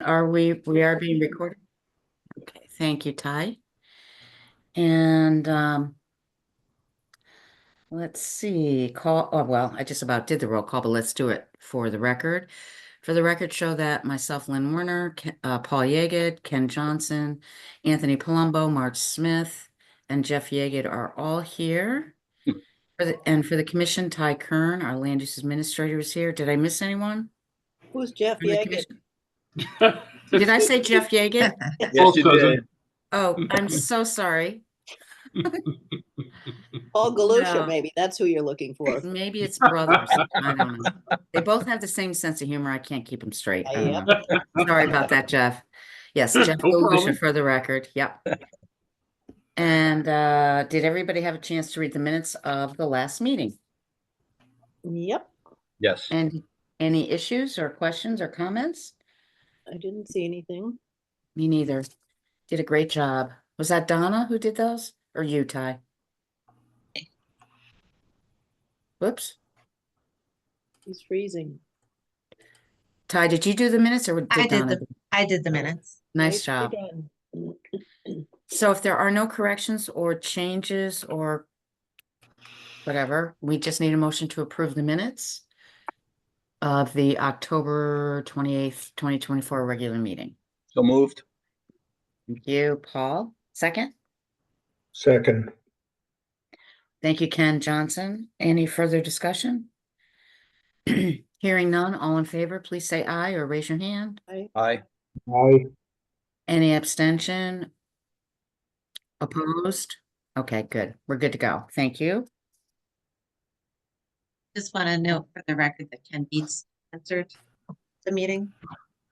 We are being recorded? Okay, thank you, Ty. And let's see, well, I just about did the roll call, but let's do it for the record. For the record, show that myself, Lynn Werner, Paul Yeagood, Ken Johnson, Anthony Palumbo, Marge Smith, and Jeff Yeagood are all here. And for the commission, Ty Kern, our land use administrator, is here. Did I miss anyone? Who's Jeff From the Yeagood? commission? Did I say Jeff Yeagood? Yes, you did. Oh, I'm so sorry. Paul Galusha, No. maybe. That's who you're looking for. Maybe it's brothers. I don't know. They both have the same sense of humor. I can't keep them straight. I don't know. Sorry about that, Jeff. Yes, Jeff No Galusha problem. for the record. Yep. And did everybody have a chance to read the minutes of the last meeting? Yep. Yes. And any issues or questions or comments? I didn't see anything. Me neither. Did a great job. Was that Donna who did those? Or you, Ty? Whoops. He's freezing. Ty, did you do the minutes or did Donna? I did the minutes. Nice job. Done. So if there are no corrections or changes or whatever, we just need a motion to approve the minutes of the October 28th, 2024 regular meeting. So moved. Thank you, Paul. Second? Second. Thank you, Ken Johnson. Any further discussion? Hearing none, all in favor, please say aye or raise your hand. Aye. Aye. Any abstention? Opposed? Okay, good. We're good to go. Thank you. Just want to note for the record that Ken Beats answered the meeting.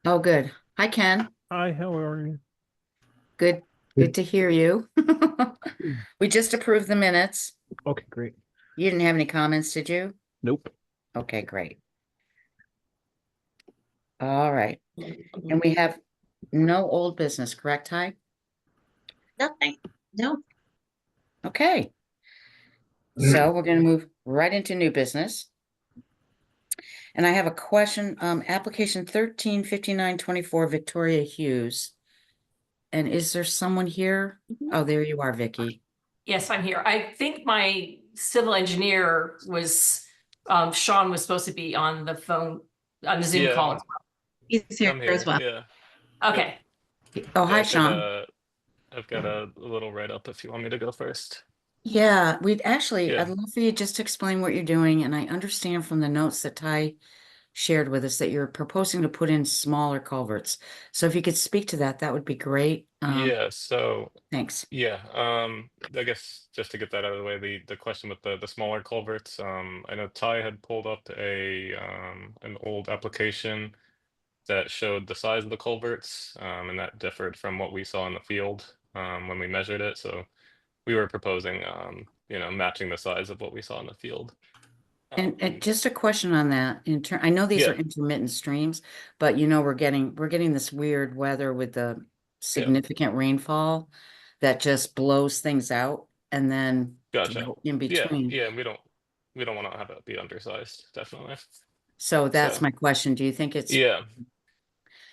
Oh, good. Hi, Ken. Hi, how are you? Good. Good to hear you. We just approved the minutes. Okay, great. You didn't have any comments, did you? Nope. Okay, great. All right. And we have no old business, correct, Ty? Nothing. No. Okay. So we're going to move right into new business. And I have a question, application 135924 Victoria Hughes. And is there someone here? Oh, there you are, Vicky. Yes, I'm here. I think my civil engineer was, Sean was supposed to be on the phone, on the Zoom call as He's here, I'm here as well. Yeah. well. Okay. Oh, hi, I could, Sean. I've got a little write-up if you want me to go first. Yeah, we'd actually, Yeah. I'd love for you just to explain what you're doing. And I understand from the notes that Ty shared with us that you're proposing to put in smaller culverts. So if you could speak to that, that would be great. Yeah, so Thanks. yeah, I guess just to get that out of the way, the question with the smaller culverts, I know Ty had pulled up an old application that showed the size of the culverts, and that differed from what we saw in the field when we measured it. So we were proposing, matching the size of what we saw in the field. And just a question on that. I know these are Yeah. intermittent streams, but we're getting this weird weather with the significant rainfall that just blows things out, and then Gotcha. in between. Yeah, we don't want to have it be undersized, definitely. So that's So my question. Do you think it's? yeah,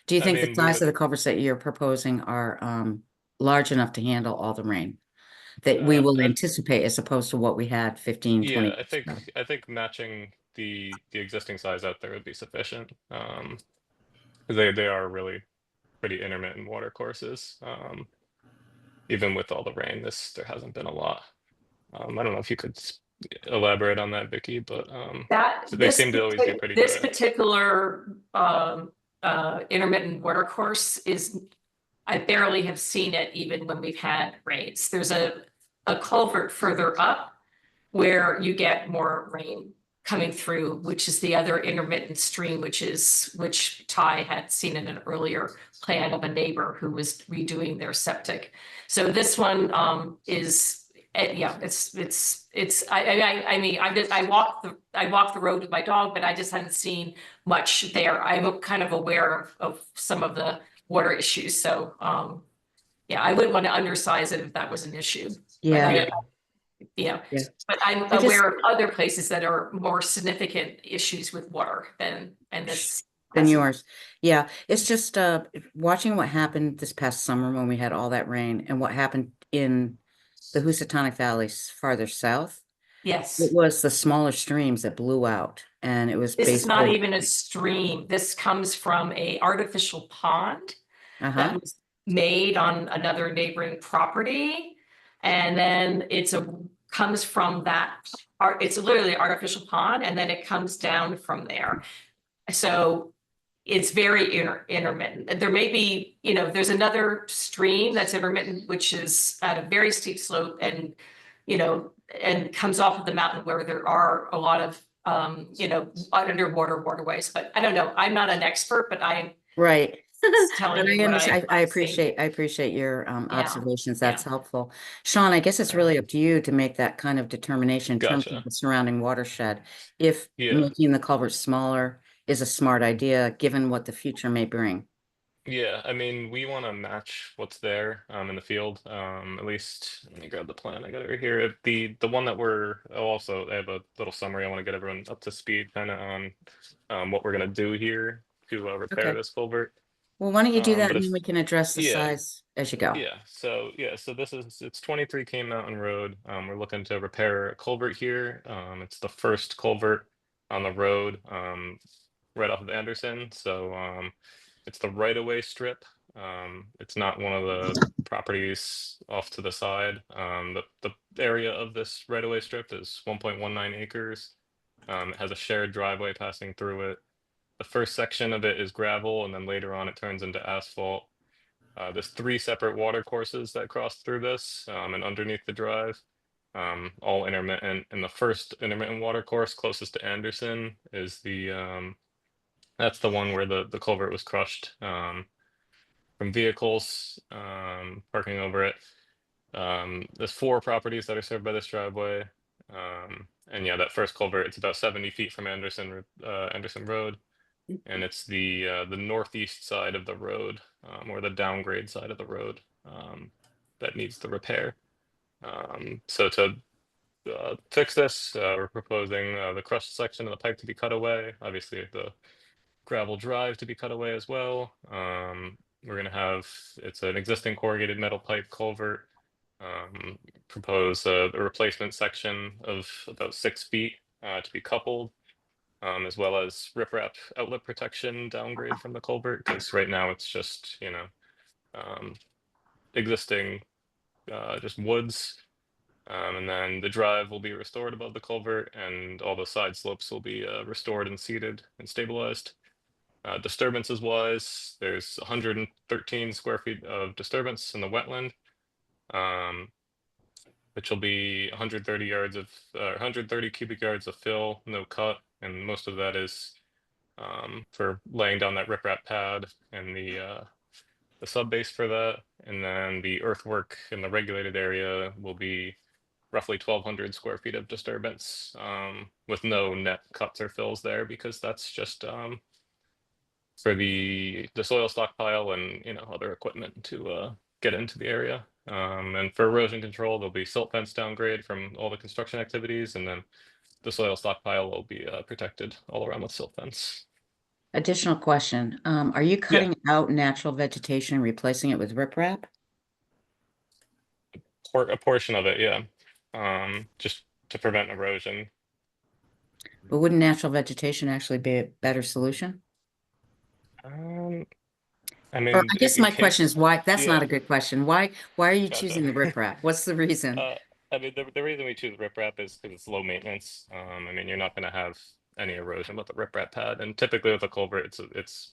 Do you I think the mean, we size of would, the culverts that you're proposing are large enough to handle all the rain that we will and anticipate as opposed to what we had 15, 20 yeah, years ago? I think matching the existing size out there would be sufficient. 'Cause they are really pretty intermittent water courses. Even with all the rain, there hasn't been a lot. I don't know if you could elaborate on that, Vicky, but so they seem to always be pretty This dry. particular intermittent water course is, I barely have seen it even when we've had rains. There's a culvert further up where you get more rain coming through, which is the other intermittent stream, which Ty had seen in an earlier plan of a neighbor who was redoing their septic. So this one is, yeah, I mean, I walk the road with my dog, but I just haven't seen much there. I'm kind of aware of some of the water issues. So yeah, I wouldn't want to undersize it if that was an issue. Yeah. Yeah, Yeah. but I'm aware of other places that are more significant issues with water than, and this than That's- yours. Yeah, it's just watching what happened this past summer when we had all that rain and what happened in the Housatonic Valleys farther south. Yes. It was the smaller streams that blew out, and it was This is not basically, even a stream. This comes from a artificial pond that uh-huh, was made on another neighboring property. And then comes from that, it's literally an artificial pond, and then it comes down from there. So it's very intermittent. There may be, there's another stream that's intermittent, which is at a very steep slope and, and comes off of the mountain where there are a lot of, underwater waterways, but I don't know. I'm not an expert, but I'm right. telling But you I what understand, I I've seen. appreciate your Yeah, observations. yeah. That's helpful. Sean, I guess it's really up to you to make that kind of determination in terms of Gotcha. the surrounding watershed. If Yeah. making the culvert smaller is a smart idea, given what the future may bring. Yeah, I mean, we want to match what's there in the field. At least let me grab the plan. I got it right here. The one that I have a little summary. I want to get everyone up to speed kind of on what we're gonna do here to repair Okay. this culvert. Well, why don't you do that But and then if we can address the yeah, size as you go. so it's 23 Cane Mountain Road. We're looking to repair a culvert here. It's the first culvert on the road right off of Anderson. So it's the right-of-way strip. It's not one of the properties off to the side. The area of this right-of-way strip is 1.19 acres. It has a shared driveway passing through it. The first section of it is gravel, and then later on it turns into asphalt. There's 3 separate water courses that cross through this and underneath the drive, all intermittent. And the first intermittent water course closest to Anderson is that's the one where the culvert was crushed from vehicles parking over it. There's 4 properties that are served by this driveway. And yeah, that first culvert, it's about 70 feet from Anderson Road. And it's the northeast side of the road, or the downgrade side of the road, that needs the repair. So to fix this, we're proposing the crushed section of the pipe to be cut away. Obviously, the gravel drive to be cut away as well. We're gonna have it's an existing corrugated metal pipe culvert. Propose a replacement section of about 6 feet to be coupled, as well as riprap outlet protection downgrade from the culvert, because right now it's just, existing just woods. And then the drive will be restored above the culvert, and all the side slopes will be restored and seeded and stabilized. Disturbances wise, there's 113 square feet of disturbance in the wetland, which will be 130 cubic yards of fill, no cut, and most of that is for laying down that riprap pad and the sub base for that. And then the earthwork in the regulated area will be roughly 1,200 square feet of disturbance, with no net cuts or fills there, because that's just for the soil stockpile and other equipment to get into the area. And for erosion control, there'll be silt fence downgrade from all the construction activities, and then the soil stockpile will be protected all around with silt fence. Additional question, are you cutting out natural vegetation and replacing it with riprap? A portion of it, yeah. Just to prevent erosion. But wouldn't natural vegetation actually be a better solution? I Or mean, I guess in my question is case, why, that's not yeah, a good question. Why are you gotcha. choosing the riprap? What's the reason? I mean, the reason we choose riprap is because it's low maintenance. I mean, you're not going to have any erosion with a riprap pad, and typically with a culvert, it's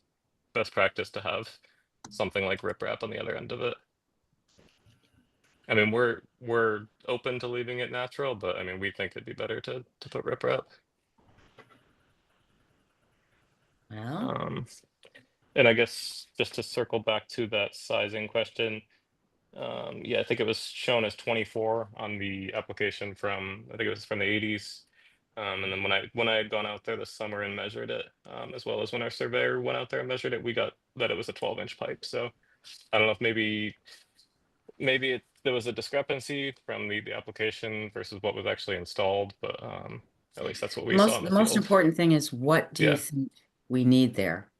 best practice to have something like riprap on the other end of it. I mean, we're open to leaving it natural, but I mean, we think it'd be better to put riprap. Well, And I guess just to circle back to that sizing question, yeah, I think it was shown as 24 on the application I think it was from the 80s. And then when I had gone out there this summer and measured it, as well as when our surveyor went out there and measured it, we got that it was a 12-inch pipe. So I don't know if maybe there was a discrepancy from the application versus what was actually installed, but at least that's what we saw in the the most field. important thing is what do you Yeah. think we need there?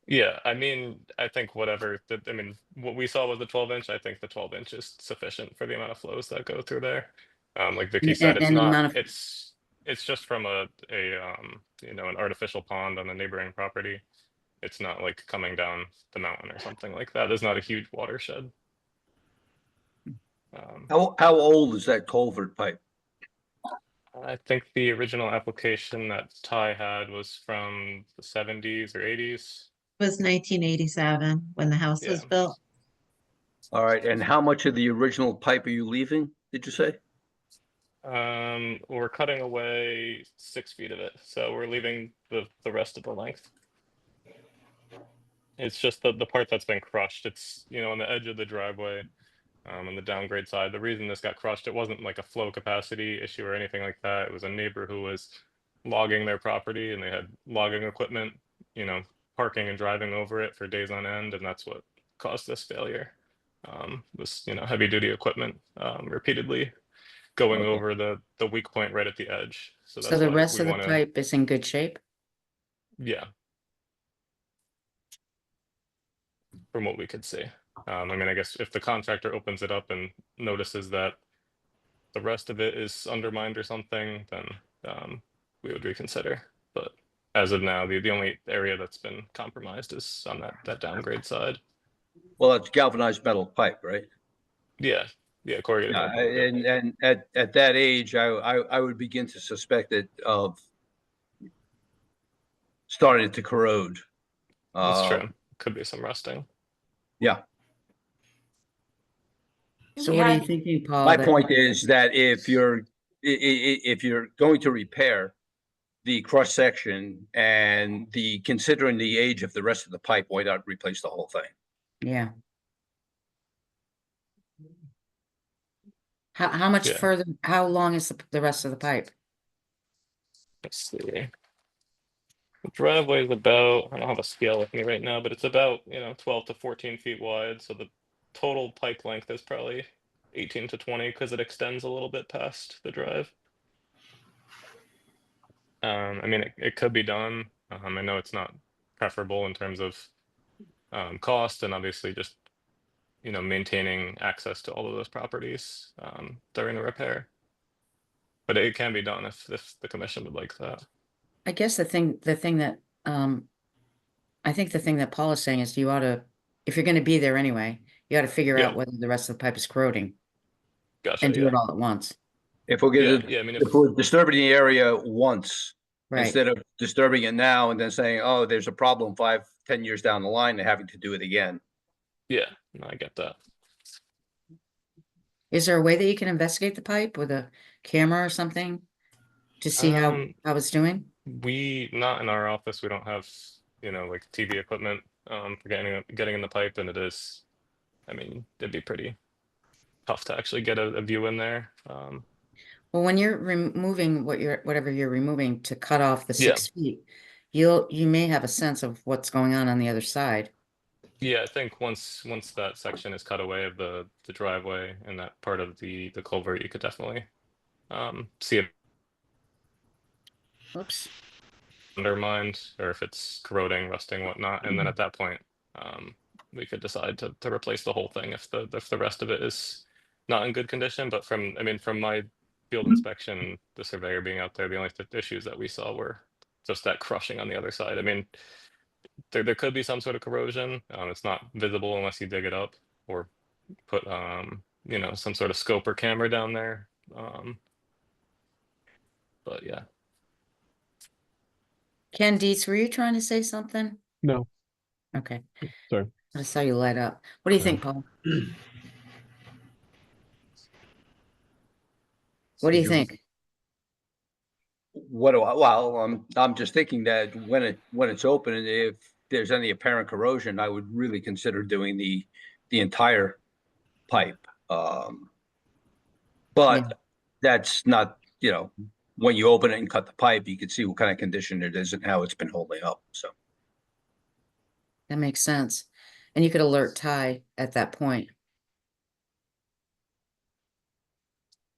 Yeah, I mean, I think whatever, I mean, what we saw was the 12-inch. I think the 12-inch is sufficient for the amount of flows that go through there. Like Vicky said, it's And the not, amount of, it's just from an artificial pond on the neighboring property. It's not like coming down the mountain or something like that. There's not a huge watershed. How old is that culvert pipe? I think the original application that Ty had was from the 70s or 80s. It was 1987 when the house was Yeah. built. All right, and how much of the original pipe are you leaving, did you say? We're cutting away 6 feet of it, so we're leaving the rest of the length. It's just the part that's been crushed. It's on the edge of the driveway, on the downgrade side. The reason this got crushed, it wasn't like a flow capacity issue or anything like that. It was a neighbor who was logging their property, and they had logging equipment, parking and driving over it for days on end, and that's what caused this failure. Was heavy duty equipment repeatedly going Okay. over the weak point right at the edge. So so that's the why rest we of the want to, pipe is in good shape? yeah, from what we could see. I mean, I guess if the contractor opens it up and notices that the rest of it is undermined or something, then we would reconsider. But as of now, the only area that's been compromised is on that downgrade side. Well, it's galvanized metal pipe, right? Yeah, corrugated Yeah, metal pipe. Yep. and at that age, I would begin to suspect it of starting to corrode. That's true. Could be some rusting. Yeah. So We what are you had- thinking, Paul? My that- point is that if you're going to repair the cross section and considering the age of the rest of the pipe, why not replace the whole thing? Yeah. How much Yeah. further, how long is the rest of the pipe? Let's see. The driveway is about, I don't have a scale with me right now, but it's about 12 to 14 feet wide. So the total pipe length is probably 18 to 20 because it extends a little bit past the drive. I mean, it could be done. I know it's not preferable in terms of cost and obviously just maintaining access to all of those properties during the repair. But it can be done if the commission would like that. I guess the thing that, I think the thing that Paul is saying is you ought to, if you're gonna be there anyway, you ought to figure Yeah. out whether the rest of the pipe is corroding Gotcha. and do Yeah. it all at once. If we're Yeah. gonna, Yeah. I mean, if we're disturbing the area once, Right. instead of disturbing it now and then saying, oh, there's a problem 5-10 years down the line and having to do it again. yeah. No, I get that. Is there a way that you can investigate the pipe with a camera or something to see how it's doing? We not in our office. We don't have like TV equipment for getting in the pipe, and it is. I mean, it'd be pretty tough to actually get a view in there. Well, when you're removing whatever you're removing to cut off the Yeah. 6 feet, you may have a sense of what's going on the other side. Yeah, I think once that section is cut away of the driveway and that part of the culvert, you could definitely see it Oops. undermined or if it's corroding, rusting, whatnot. And then at that point, we could decide to replace the whole thing if the rest of it is not in good condition. But from my field inspection, the surveyor being out there, the only issues that we saw were just that crushing on the other side. I mean, there could be some sort of corrosion. It's not visible unless you dig it up or put some sort of scope or camera down there. But yeah. Ken Dietz, were you trying to say something? No, Okay, sorry. I saw you light up. What do you Yeah. think, Paul? What do you think? Well, I'm just thinking that when it's open, and if there's any apparent corrosion, I would really consider doing the entire pipe. But that's not, when you open it and cut the pipe, you can see what kind of condition it is and how it's been holding up. So That makes sense. And you could alert Ty at that point.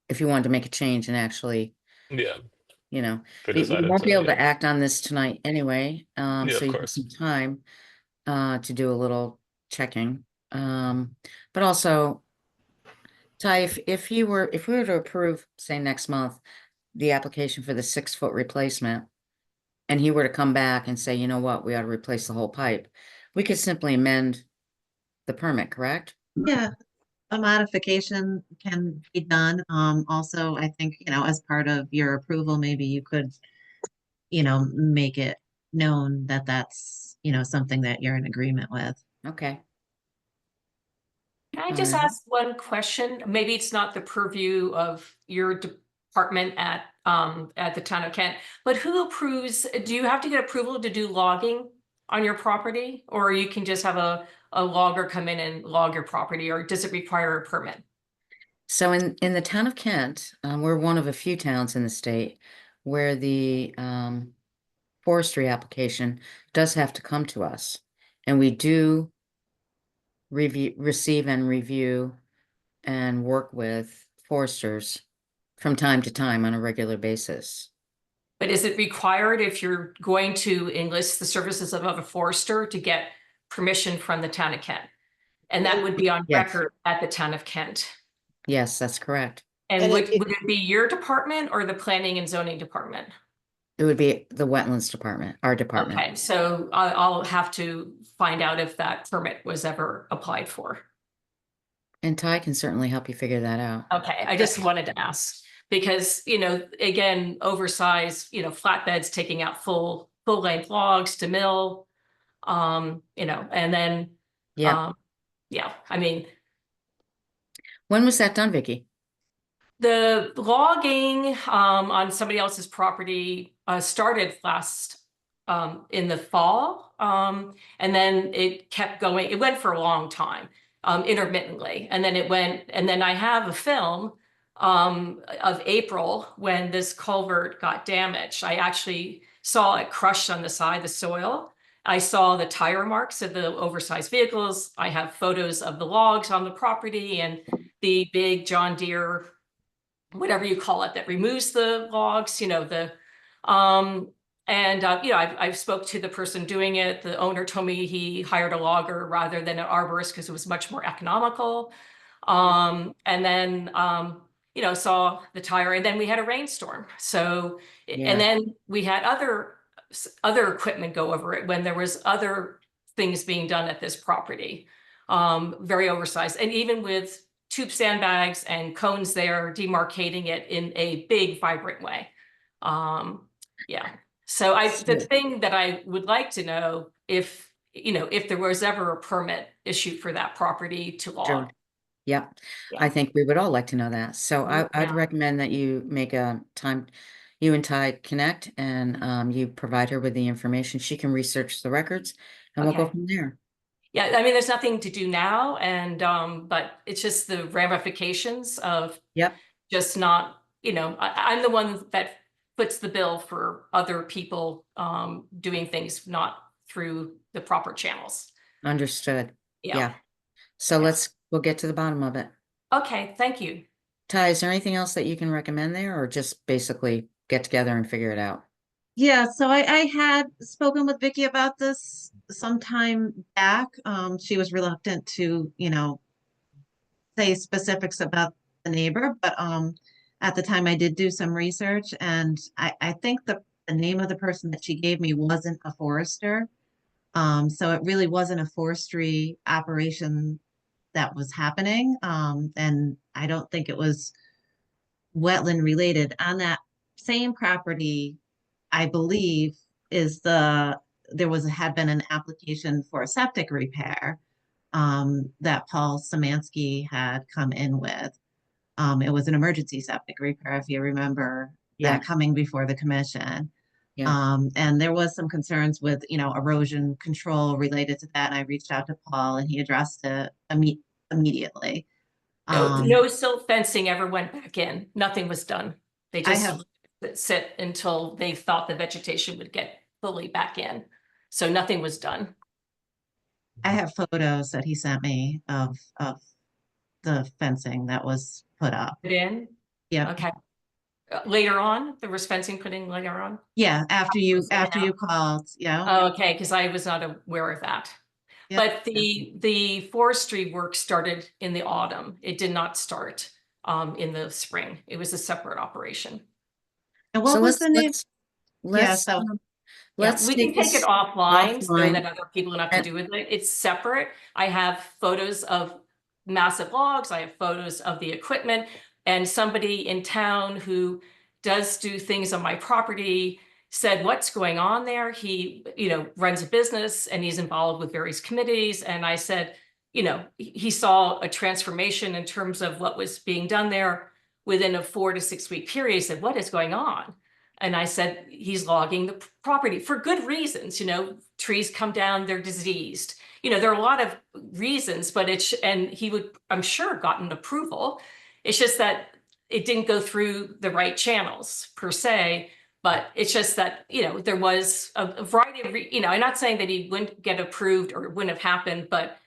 If you wanted to make a change and actually, Yeah. we decided won't be able yeah. to act on this tonight anyway. Yeah, So of you have course. some time. to do a little checking. But also, Ty, if we were to approve, say, next month, the application for the 6-foot replacement, and he were to come back and say, you know what, we ought to replace the whole pipe, we could simply amend the permit, correct? Yeah, a modification can be done. Also, I think, as part of your approval, maybe you could, make it known that that's, something that you're in agreement with. Okay. Can I All just right. ask one question? Maybe it's not the purview of your department at the town of Kent, but who approves, do you have to get approval to do logging on your property? Or you can just have a logger come in and log your property, or does it require a permit? So in the town of Kent, we're one of a few towns in the state where the forestry application does have to come to us. And we do receive and review and work with foresters from time to time on a regular basis. But is it required if you're going to enlist the services of a forester to get permission from the town of Kent? And that would be on Yes. record at the town of Kent. Yes, that's correct. And And would it be your department or the planning and zoning department? It would be the Wetlands Department, our department. Okay, so I'll have to find out if that permit was ever applied for. And Ty can certainly help you figure that out. Okay, I just wanted to ask because, again, oversized, flatbeds taking out full length logs to mill. And then, Yeah. yeah, I mean, When was that done, Vicky? the logging on somebody else's property started last in the fall, and then it kept going. It went for a long time, intermittently, and then it went. And then I have a film of April when this culvert got damaged. I actually saw it crushed on the side, the soil. I saw the tire marks of the oversized vehicles. I have photos of the logs on the property and the big John Deere, whatever you call it, that removes the logs, I've spoke to the person doing it. The owner told me he hired a logger rather than an arborist because it was much more economical. And then, saw the tire, and then we had a rainstorm. So, Yeah. and then we had other equipment go over it when there was other things being done at this property. Very oversized, and even with tube sandbags and cones there, demarcating it in a big, vibrant way. Yeah. So the thing that I would like to know if there was ever a permit issued for that property to log. Sure. Yeah, Yeah. I think we would all like to know that. So I'd Yeah. recommend that you make a time, you and Ty connect, and you provide her with the information. She can research the records, and we'll go Okay. from there. Yeah, I mean, there's nothing to do now, and but it's just the ramifications of Yep, just not, I'm the one that puts the bill for other people doing things not through the proper channels. understood. Yeah. Yeah. So Yeah. we'll get to the bottom of it. Okay, thank you. Ty, is there anything else that you can recommend there, or just basically get together and figure it out? Yeah, so I had spoken with Vicky about this some time back. She was reluctant to, say specifics about the neighbor, but at the time I did do some research, and I think the name of the person that she gave me wasn't a forester. So it really wasn't a forestry operation that was happening. And I don't think it was wetland related. On that same property, I believe had been an application for a septic repair that Paul Samansky had come in with. It was an emergency septic repair, if you remember Yeah. that coming before the commission. Yeah. And there was some concerns with, erosion control related to that. And I reached out to Paul and he addressed it immediately. No silt fencing ever went back in. Nothing was done. They I just have- let it sit until they thought the vegetation would get fully back in. So nothing was done. I have photos that he sent me of the fencing that was put up. Put in? Yeah. Okay. Later on, there was fencing put in later on? Yeah, after you now. called, yeah. Oh, okay, because I was not aware of that. Yep. But the forestry work started in the autumn. It did not start in the spring. It was a separate operation. And So what was the name? Yeah, let's, so Yeah, let's we can take take it this offline so offline. that other people don't have to and- do with it. It's separate. I have photos of massive logs. I have photos of the equipment, and somebody in town who does do things on my property said, what's going on there? He, runs a business and he's involved with various committees. And I said, he saw a transformation in terms of what was being done there within a 4 to 6 week period. He said, what is going on? And I said, he's logging the property for good reasons. Trees come down, they're diseased. There are a lot of reasons, but and he would, I'm sure, gotten approval. It's just that it didn't go through the right channels per se, but it's just that, there was a variety of, I'm not saying that he wouldn't get approved or it wouldn't have happened, but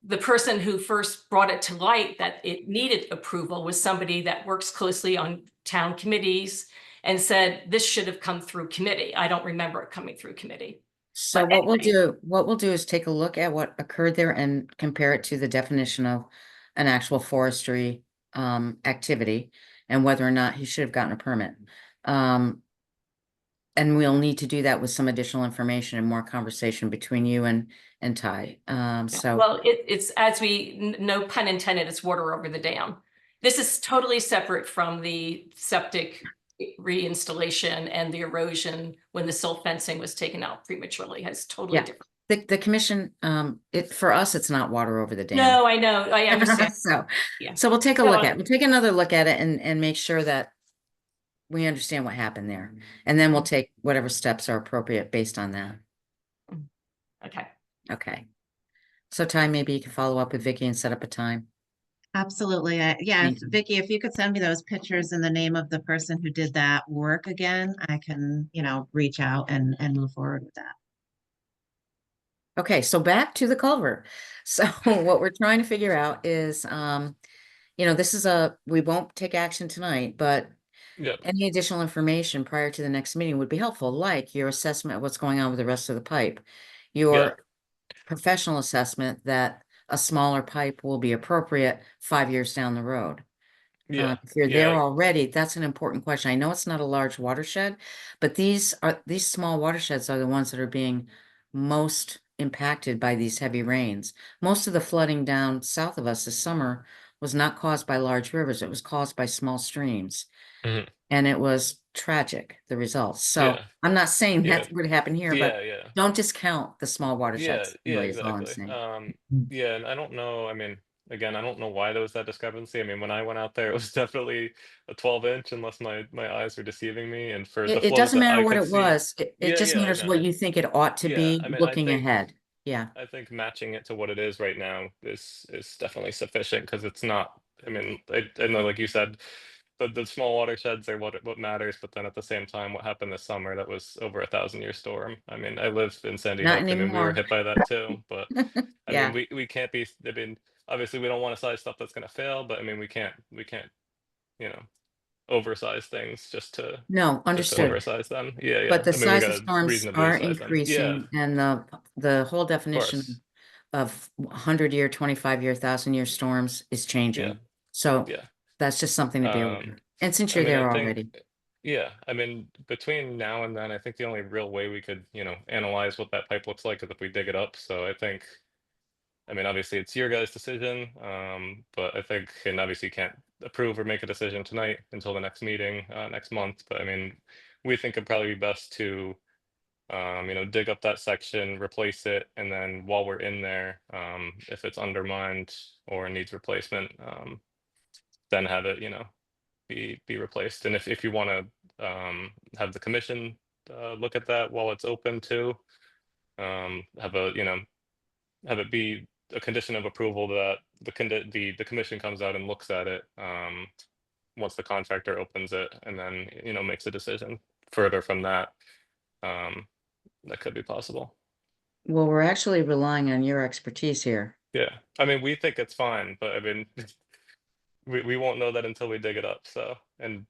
the person who first brought it to light that it needed approval was somebody that works closely on town committees and said, this should have come through committee. I don't remember it coming through committee. So But anyway. what we'll do is take a look at what occurred there and compare it to the definition of an actual forestry activity and whether or not he should have gotten a permit. And we'll need to do that with some additional information and more conversation between you and Ty. So Well, it's as no pun intended, it's water over the dam. This is totally separate from the septic reinstallation and the erosion when the silt fencing was taken out prematurely. It's totally Yeah. different. the commission, for us, it's not water over the dam. No, I know, I understand. So, Yeah. so we'll take a No, look we'll take another look at it and make sure that we understand what happened there. And then we'll take whatever steps are appropriate based on that. Okay. Okay. So Ty, maybe you can follow up with Vicky and set up a time. absolutely. Yeah, Thank you. Vicky, if you could send me those pictures and the name of the person who did that work again, I can, reach out and move forward with that. Okay, so back to the culvert. So what we're trying to figure out is, this is we won't take action tonight, but Yep. any additional information prior to the next meeting would be helpful, like your assessment of what's going on with the rest of the pipe, your professional assessment that a smaller pipe will be appropriate 5 years down the road. Yeah. If you're there Yeah. already, that's an important question. I know it's not a large watershed, but these small watersheds are the ones that are being most impacted by these heavy rains. Most of the flooding down south of us this summer was not caused by large rivers. It was caused by small streams. Mhm. And it was tragic, the results. So Yeah. I'm not saying Yeah. that would happen here, but Yeah. don't discount the small Yeah. watersheds, Yeah. really, is all I'm Exactly. saying. Yeah, and I don't know. I mean, again, I don't know why there was that discrepancy. I mean, when I went out there, it was definitely a 12-inch, unless my eyes were deceiving me. And for the It flows doesn't that matter I what could it see, was. It yeah, just yeah, I matters know. what you think it ought to Yeah, be I mean, looking ahead. Yeah. I think matching it to what it is right now is definitely sufficient because it's not. I mean, I know, like you said, the small watersheds are what matters. But then at the same time, what happened this summer, that was over 1,000-year storm. I mean, I live in Sandy Not Hook. I mean, we were anymore. hit by that too. But I mean, Yeah. we can't be. I mean, obviously, we don't want to size stuff that's going to fail. But I mean, we can't you know oversize things No, just to understood. oversize them. Yeah, But yeah. the I mean, we size of gotta storms reasonably are size them. Yeah, increasing, and the whole of definition course. of 100-year, 25-year, 1,000-year storms is Yeah, changing. So yeah. that's just something to be aware Um, of. And since I you're mean, I there think, already, yeah, I mean, between now and then, I think the only real way we could, analyze what that pipe looks like is if we dig it up. So I think, I mean, obviously it's your guys' decision, but I think, and obviously you can't approve or make a decision tonight until the next meeting, next month. But I mean, we think it'd probably be best to, dig up that section, replace it, and then while we're in there, if it's undermined or needs replacement, then have it, be replaced. And if you want to have the commission look at that while it's open too, have it be a condition of approval that the commission comes out and looks at it once the contractor opens it, and then makes a decision further from that. That could be possible. well, we're actually relying on your expertise here. Yeah, I mean, we think it's fine, but I mean, we won't know that until we dig it up. So, and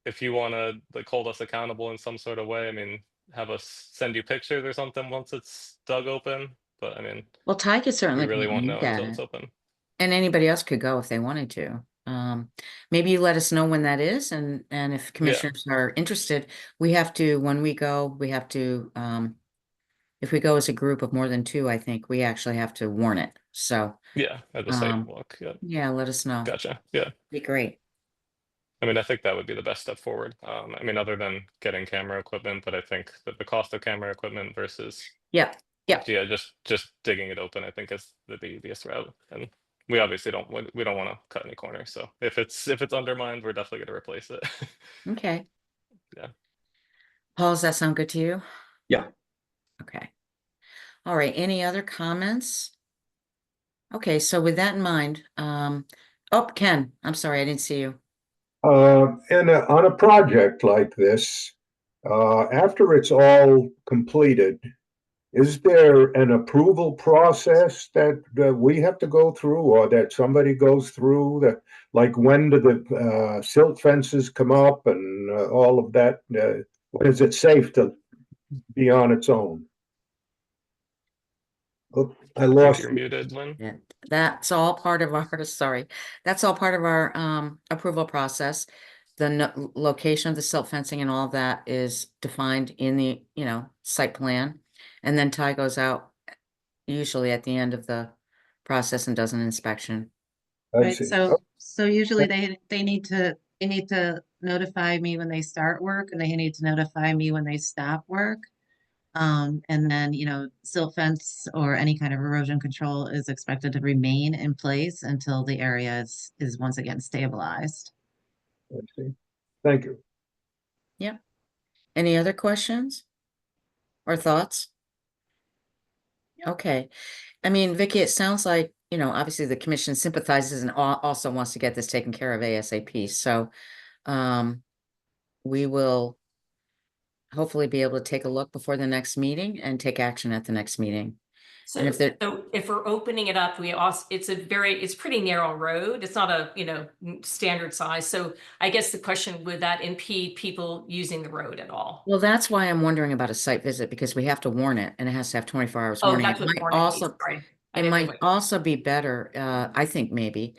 if you want to like hold us accountable in some sort of way, I mean, have us send you pictures or something once it's dug open. but I mean, Well, Ty could we certainly really come and won't look know at until it's it, open. and anybody else could go if they wanted to. Maybe you let us know when that is, and if commissioners are interested, we have to, when we go, we have to, if we go as a group of more than two, I think we actually have to warn it. So, Yeah, at the site walk. Yeah, yeah, let us know. gotcha. Yeah. Be great. I mean, I think that would be the best step forward. I mean, other than getting camera equipment, but I think that the cost of camera equipment versus, Yep, yep. yeah, just digging it open, I think is the easiest route. And we obviously we don't want to cut any corners. So if it's undermined, we're definitely going to replace it. Okay. Yeah. Paul, does that sound good to you? Yeah. Okay. All right, any other comments? Okay, so with that in mind, oh, Ken, I'm sorry, I didn't see you. On a project like this, after it's all completed, is there an approval process that we have to go through or that somebody goes through that, like when do the silt fences come up and all of that? When is it safe to be on its own? Oh, I I think lost you're you. muted, Lynn. Yeah, that's all part of our, sorry, that's all part of our approval process. The location of the silt fencing and all of that is defined in the, site plan. And then Ty goes out usually at the end of the process and does an inspection. I Right, see. so usually they need to notify me when they start work, and they need to notify me when they stop work. And then, silt fence or any kind of erosion control is expected to remain in place until the area is once again stabilized. I see. Thank you. Yep. Any other questions or thoughts? Okay. I mean, Vicky, it sounds like, obviously the commission sympathizes and also wants to get this taken care of ASAP. So, we will hopefully be able to take a look before the next meeting and take action at the next meeting. So, And if there- so if we're opening it up, it's pretty narrow road. It's not a, standard size. So I guess the question, would that impede people using the road at all? Well, that's why I'm wondering about a site visit, because we have to warn it and it has to have 24 hours Oh, warning. that's It what might warning means, also, sorry. I it didn't know might what- also be better, I think maybe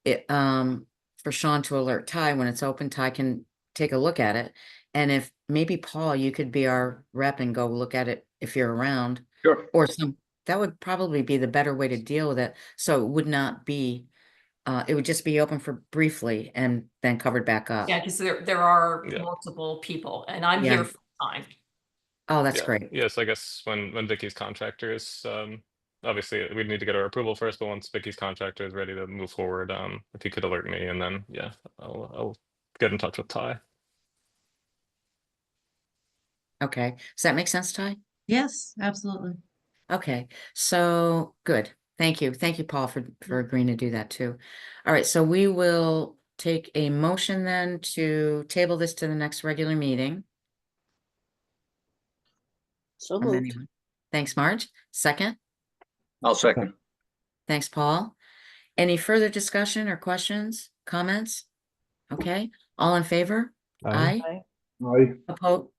for Sean to alert Ty when it's open. Ty can take a look at it. And if maybe Paul, you could be our rep and go look at it if you're around, Sure. or that would probably be the better way to deal with it. So it would not be, it would just be open for briefly and then covered back up. Yeah, because there are Yeah. multiple people and I'm Yeah. here full time. Oh, that's Yeah. great. Yes, I guess when Vicky's contractor is obviously we'd need to get our approval first, but once Vicky's contractor is ready to move forward, if he could alert me, and then yeah, I'll get in touch with Ty. Okay. Does that make sense, Ty? Yes, absolutely. Okay, so good. Thank you. Thank you, Paul, for agreeing to do that too. All right, so we will take a motion then to table this to the next regular meeting. So From moved. anyone. Thanks, Marge. Second. I'll second. Thanks, Paul. Any further discussion or questions, comments? Okay, all in favor? Aye. Aye. Aye. Opposed?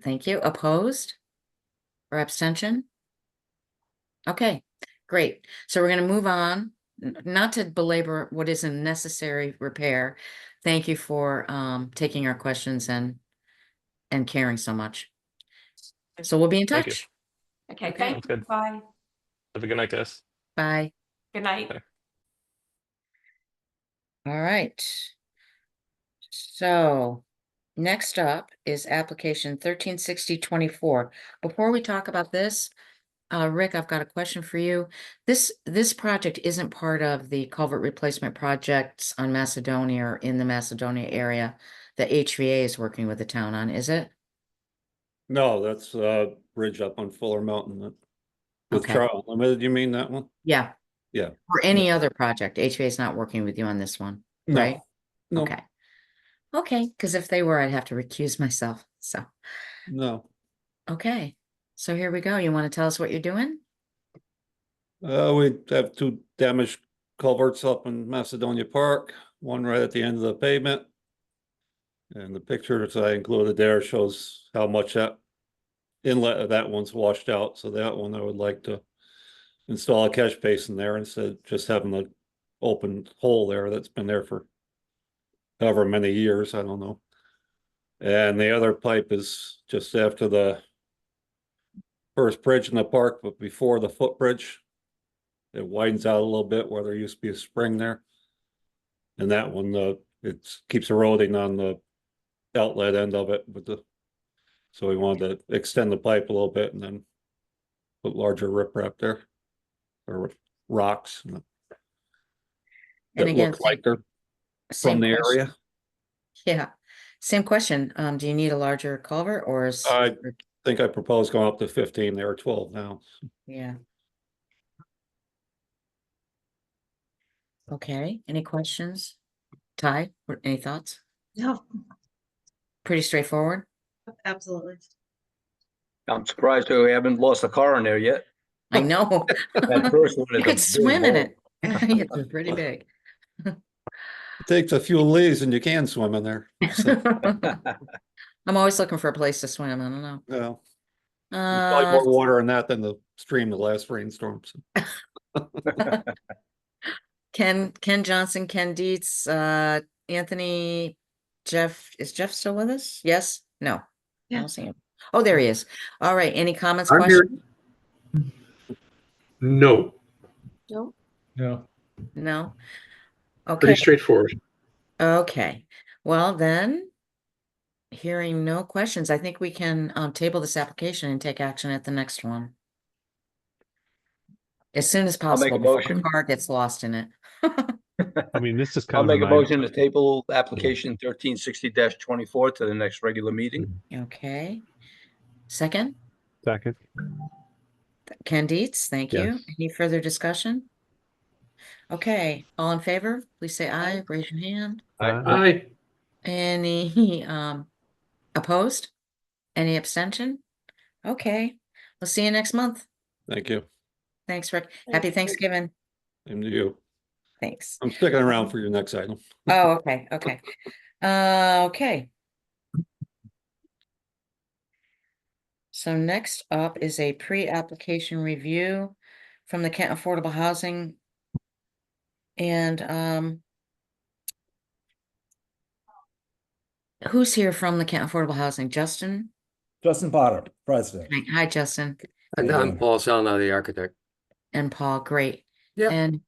Thank you. Opposed? Or abstention? Okay, great. So we're gonna move on, not to belabor what is a necessary repair. Thank you for taking our questions and caring so much. So we'll be in Thank you. touch. Okay, Okay. thank Sounds you. good. Bye. Have a good night, guys. Bye. Good night. Bye. All right. So next up is application 136024. Before we talk about this, Rick, I've got a question for you. This project isn't part of the culvert replacement projects on Macedonia or in the Macedonia area that HVA is working with the town on, is it? No, that's bridge up on Fuller Mountain with Okay. Charles Limited, you mean that one? Yeah. Yeah. Or any other project. HVA is not working with you on this one, No, right? no, Okay. Okay, because if they were, I'd have to recuse myself. So, no. okay. So here we go. You want to tell us what you're doing? We have two damaged culverts up in Macedonia Park, one right at the end of the pavement. And the picture that I included there shows how much that inlet of that one's washed out. So that one I would like to install a catch basin there instead of just having the open hole there that's been there for however many years, I don't know. And the other pipe is just after the first bridge in the park, but before the footbridge. It widens out a little bit where there used to be a spring there. And that one, it keeps eroding on the outlet end of it with so we wanted to extend the pipe a little bit and then put larger riprap there. Or rocks And that again, look like they're same from the question. area. Yeah, same question. Do you need a larger culvert or is? I think I proposed going up to 15, there are 12 now. Yeah. Okay, any questions? Ty, any thoughts? No, Pretty straightforward. absolutely. I'm surprised we haven't lost a car in there yet. I know. That first one You is a could big swim in hole. it. It's pretty big. It takes a few leaves and you can swim in there. So, I'm always looking for a place to swim. I don't know. well, there's probably Uh, more water in that than the stream the last rainstorm. So. Ken Johnson, Ken Dietz, Anthony, is Jeff still with us? Yes? No? I Yeah. don't see him. Oh, there he is. All right, any comments, I'm here. questions? No, No, no, No? pretty Okay, straightforward. okay. Well, then, hearing no questions, I think we can table this application and take action at the next one. As soon as I'll make possible a before the motion. car gets lost in it. I mean, this is I'll kind of make a an item. motion to table application 1360-24 to the next regular meeting. Okay. Second, Second. Ken Dietz, thank you. Yes. Any further discussion? Okay, all in favor, please say aye, raise your hand. Aye. Any opposed? Any abstention? Okay, we'll see you next month. Thank you. Thanks, Rick. Happy Rick. Thanksgiving. Same to you. Thanks. I'm sticking around for your next item. Oh, okay, okay. Okay. So next up is a pre-application review from the Kent Affordable Housing. And who's here from the Kent Affordable Housing? Justin? Justin Potter, president. Hi, Justin. And I'm Paul Salna, the architect. And Paul, great. Yeah. And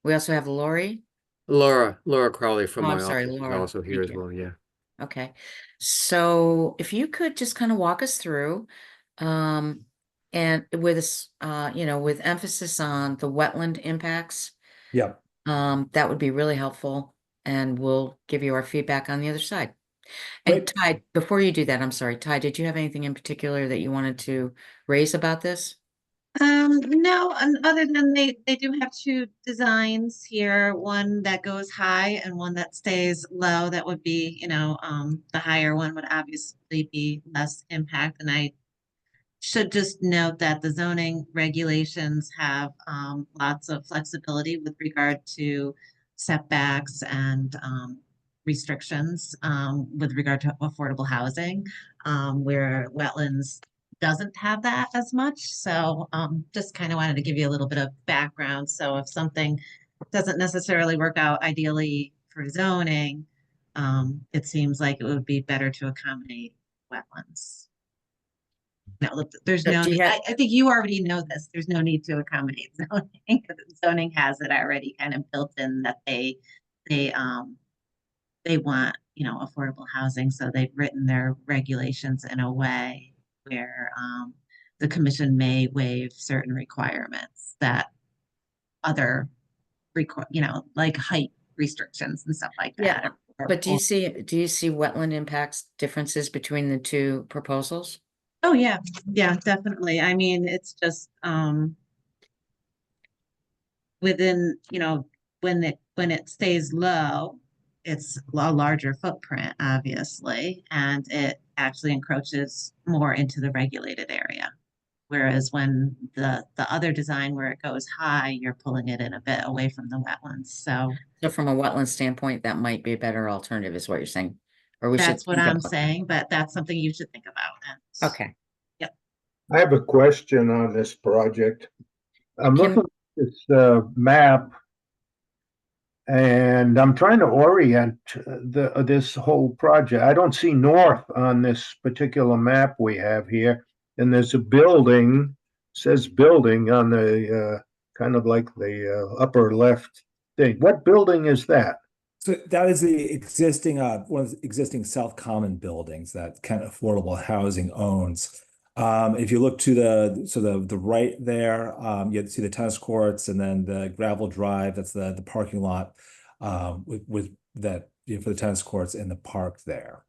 we also have Lori. Laura Crowley from Oh, my I'm sorry, office is Laura. also here Thank as you. well, yeah. Okay, so if you could just kind of walk us through, and with this, with emphasis on the wetland impacts, Yep. that would be really helpful, and we'll give you our feedback on the other side. And Great. Ty, before you do that, I'm sorry, Ty, did you have anything in particular that you wanted to raise about this? No, and other than they do have two designs here, one that goes high and one that stays low. That would be, the higher one would obviously be less impact. And I should just note that the zoning regulations have lots of flexibility with regard to setbacks and restrictions with regard to affordable housing, where wetlands doesn't have that as much. So just kind of wanted to give you a little bit of background. So if something doesn't necessarily work out ideally for zoning, it seems like it would be better to accommodate wetlands. No, look, there's So no, do you have- I think you already know this. There's no need to accommodate zoning. Zoning has it already kind of built in that they want, affordable housing. So they've written their regulations in a way where the commission may waive certain requirements that other like height restrictions and stuff like that. Yeah, but do you see wetland impacts differences between the two proposals? Oh, yeah, definitely. I mean, it's just within, when it stays low, it's a larger footprint, obviously, and it actually encroaches more into the regulated area. Whereas when the other design where it goes high, you're pulling it in a bit away from the wetlands. So So from a wetland standpoint, that might be a better alternative, is what you're saying? Or we should that's what think I'm about- saying, but that's something you should think about. And Okay, I have a question on this project. I'm Can- looking at this map, and I'm trying to orient this whole project. I don't see north on this particular map we have here, and there's a building, says building on the kind of like the upper left thing. What building is that? So that is the existing one of the existing South Common buildings that Kent Affordable Housing owns. If you look to the right there, you see the tennis courts and then the gravel drive. That's the parking lot with that, for the tennis courts in the park there.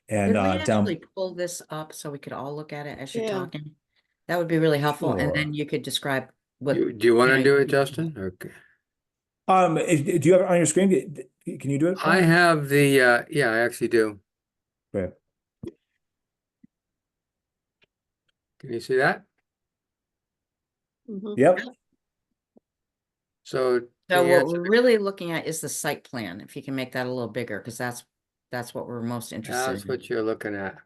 And Could we down actually pull this up so we could all look at it as you're Yeah. talking? That would be really helpful, and then Sure. you could describe what. Do you want to know, do it, Justin? Okay. do you have it on your screen? Can you do it? I Paul? have the, yeah, I actually do. Great. Can you see that? Mhm. Yep. So to So what answer, we're really looking at is the site plan, if you can make that a little bigger, because that's what we're most interested that's in. what you're looking at.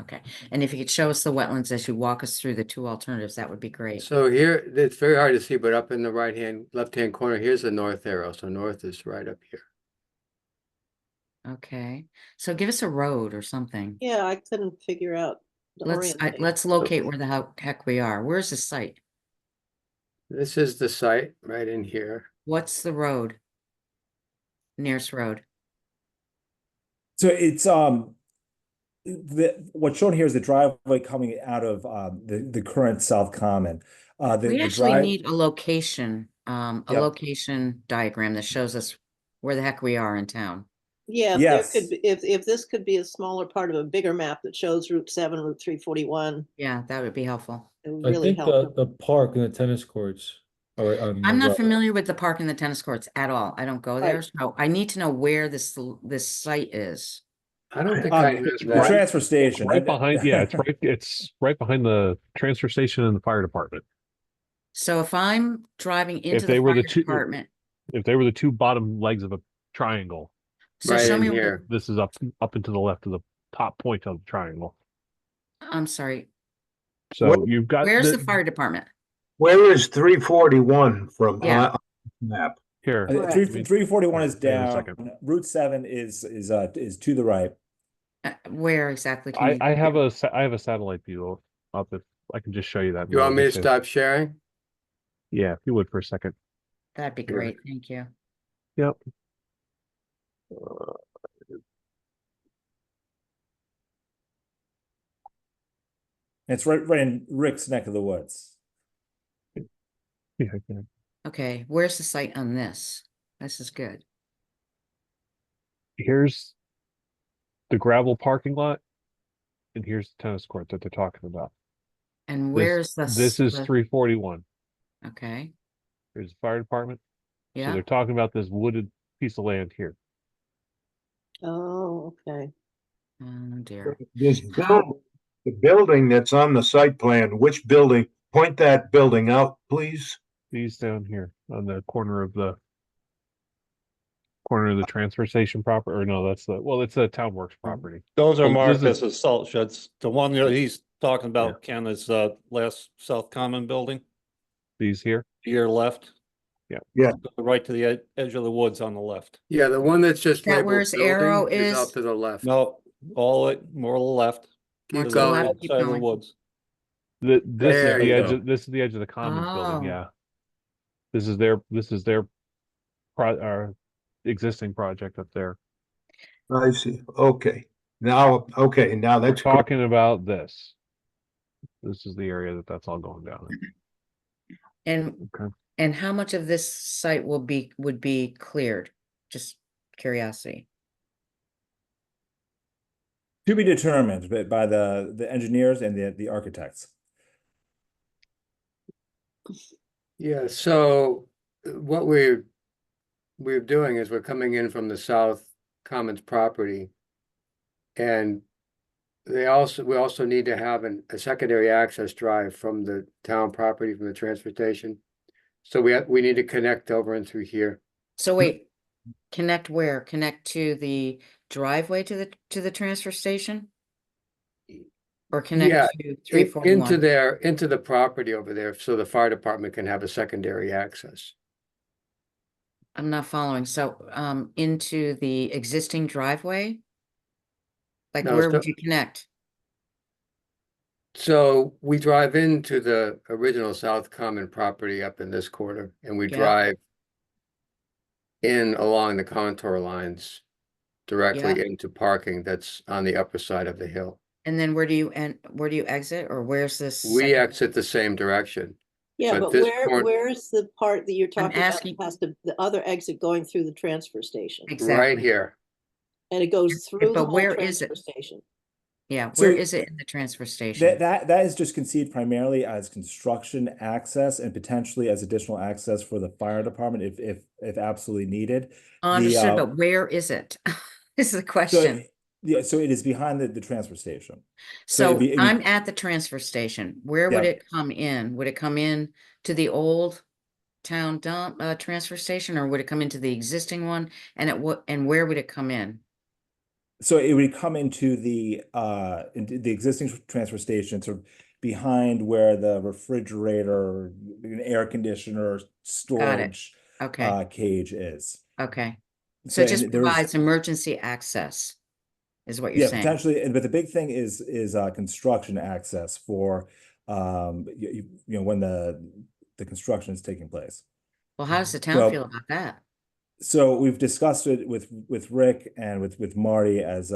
Okay, and if you could show us the wetlands as you walk us through the two alternatives, that would be great. So here, it's very hard to see, but up in the left-hand corner, here's the north arrow. So north is right up here. Okay, so give us a road or something. Yeah, I couldn't figure out the orientation. Let's locate where the heck we are. Where's the site? This is the site right in here. What's the road? Nearest road. So it's what's shown here is the driveway coming out of the current South Common. We The actually drive need a location Yep. location diagram that shows us where the heck we are in town. Yeah, if there Yes. could be, if this could be a smaller part of a bigger map that shows Route 7, Route 341, Yeah, that would be helpful. it would I really think help. the park and the tennis courts are on I'm the not right. familiar with the park and the tennis courts at all. I don't go there, Right. so I need to know where this site is. I don't think I have the that. transfer station. Right behind, yeah, it's right behind the transfer station and the fire department. So if I'm driving into they the were the fire two- department, If they were the two bottom legs of a triangle, so Right show in me where, here. this is up and to the left of the top point of the triangle. I'm sorry, So What- you've got where's the fire department? Where is 341 from Yeah. on the map? here. Correct. 341 is Hang on a down. second. Route 7 is to the right. Where exactly? Can you? I have a satellite view up if I can just show you that. You want me to too. stop sharing? Yeah, if you would for a second. That'd be Here. great, thank you. Yep. It's right in Rick's neck of the woods. Yeah, I can. Okay, where's the site on this? This is good. Here's the gravel parking lot, and here's the tennis court that they're talking about. And where's the? This is 341. Okay, Here's the fire department. So yeah, they're talking about this wooded piece of land here. Oh, okay. oh dear. This How- the building that's on the site plan, which building? Point that building out, please. These down here on the corner of the transfer station proper, or no, it's the town works property. Those are Oh, marked this as the salt sheds. The one that he's talking Yeah. about, Ken, is last South Common building, These here. to your left. Yeah. Yeah. Right to the edge of the woods on the left. Yeah, the one that's just That labeled where his arrow building is is? up to the left. No, all it more to the left. More Keep to the going. left, keep Side of the going. woods. This There is the you edge. go. This is the edge of the commons Oh. building. Yeah. This is their existing project up there. I see. Okay. Now We're that's correct. talking about this. This is the area that's all going down. And, Okay. and how much of this site would be cleared? Just curiosity. To be determined by the engineers and the architects. Yeah, so what we're doing is we're coming in from the South Commons property. And we also need to have a secondary access drive from the town property, from the transfer station. So we need to connect over and through here. So wait, connect where? Connect to the driveway to the transfer station? or connect Yeah, to into 341? into the property over there, so the fire department can have a secondary access. I'm not following. So, into the existing driveway? Like, No, where would you connect? so we drive into the original South Common property up in this corner, and we Yeah. drive in along the contour lines directly Yeah. into parking that's on the upper side of the hill. And then where do you exit, or where's this? We second- exit the same direction. Yeah, But but this corner- where's the part that you're talking about asking- past the other exit going through the transfer station? Right Exactly. here. And it goes through the But whole where is it? transfer station. Yeah, So- where is it in the transfer station? That is just conceived primarily as construction access and potentially as additional access for the fire department if absolutely needed. Understood, but where is it? This is the So, question. yeah, so it is behind the transfer station. So it'd be- I'm at the transfer station. Where would Yeah. it come in? Would it come in to the old town dump transfer station, or would it come into the existing one? And where would it come in? So it would come into into the existing transfer station, sort of behind where the refrigerator, an air conditioner, storage Okay, cage is. okay. So it just and there's- provides emergency access, is what you're Yeah, saying. potentially, but the big thing is construction access for when the construction is taking place. Well, how does the town Well, feel about that? So we've discussed it with Rick and with Marty as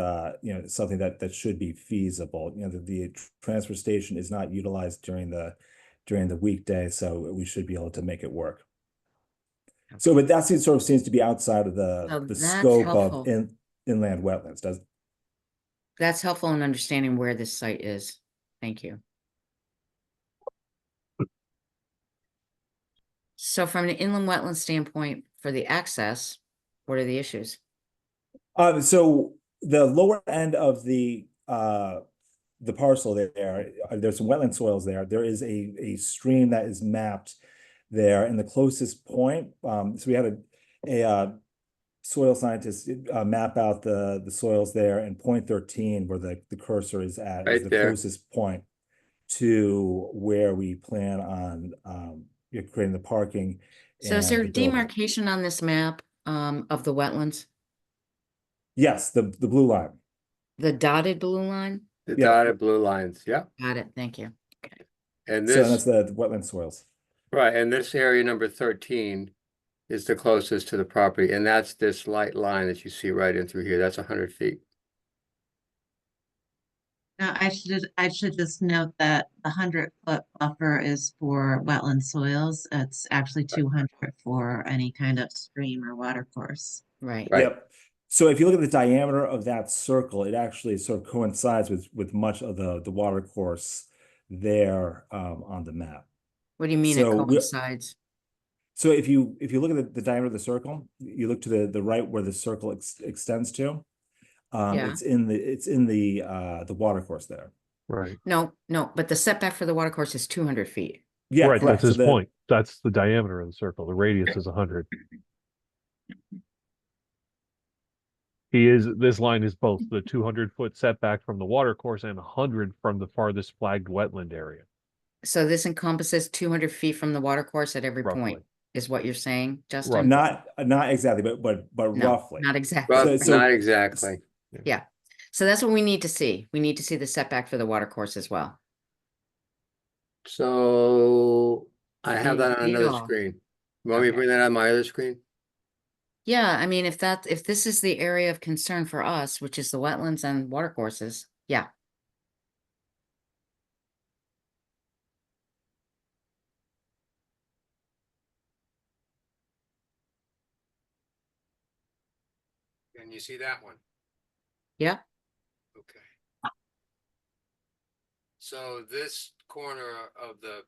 something that should be feasible. The transfer station is not utilized during the weekday, so we should be able to make it work. So, but that sort of seems to be outside of Oh, the that's scope helpful. of inland wetlands, does? That's helpful in understanding where this site is. Thank you. So from an inland wetland standpoint, for the access, what are the issues? So the lower end of the parcel there, there's some wetland soils there. There is a stream that is mapped there, and the closest point. So we had a soil scientist map out the soils there, and point 13, where the cursor is at, is Right the there. closest point to where we plan on creating the parking. So is there a and the building. demarcation on this map of the wetlands? Yes, the blue line. The dotted blue line? The Yeah. dotted blue lines, yeah. Got it, thank you. And So that's this, the wetland soils. right, and this area number 13 is the closest to the property, and that's this light line that you see right in through here. That's 100 feet. Now, I should just note that the 100-foot buffer is for wetland soils. It's actually 200 for any kind of stream or water course. Right. Right. Yep. So if you look at the diameter of that circle, it actually sort of coincides with much of the water course there on the map. What do you mean it So we- coincides? So if you look at the diameter of the circle, you look to the right where the circle extends to. Yeah. It's in the water course there. Right. No, but the setback for the water course is 200 feet. Yeah, Right, correct. that's his So point. That's the diameter of the circle. The radius is 100. This line is both the 200-foot setback from the water course and 100 from the farthest flagged wetland area, So this encompasses 200 feet from the water course at every roughly. point, is what you're saying, Justin? Right. Not exactly, but No, roughly. not exactly. Well, So- not exactly. Yeah, so that's what we need to see. We need to see the setback for the water course as well. So I have You that on see it another all. screen. You want me to Okay. bring that on my other screen? Yeah, I mean, if this is the area of concern for us, which is the wetlands and water courses, yeah. Can you see that one? Yeah, Okay. So this corner of the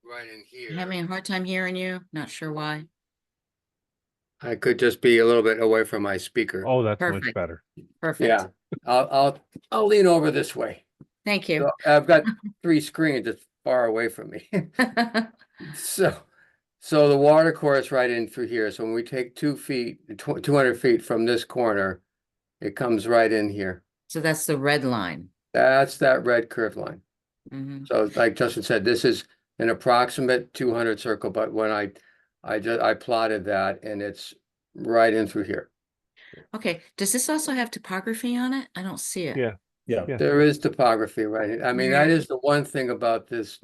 right in here. I'm having a hard time hearing you, not sure why. I could just be a little bit away from my speaker. Oh, that's much Perfect. better. Perfect. Yeah, I'll lean over this way. Thank you. So I've got 3 screens that's far away from me. So the water course right in through here. So when we take 200 feet from this corner, it comes right in here. So that's the red line. That's that red curved line. Mhm. So like Justin said, this is an approximate 200 circle, but when I plotted that and it's right in through here. Okay, does this also have topography on it? I don't see it. Yeah, Yeah. Yeah. There is topography, right? I mean, that Yeah. is the one thing about this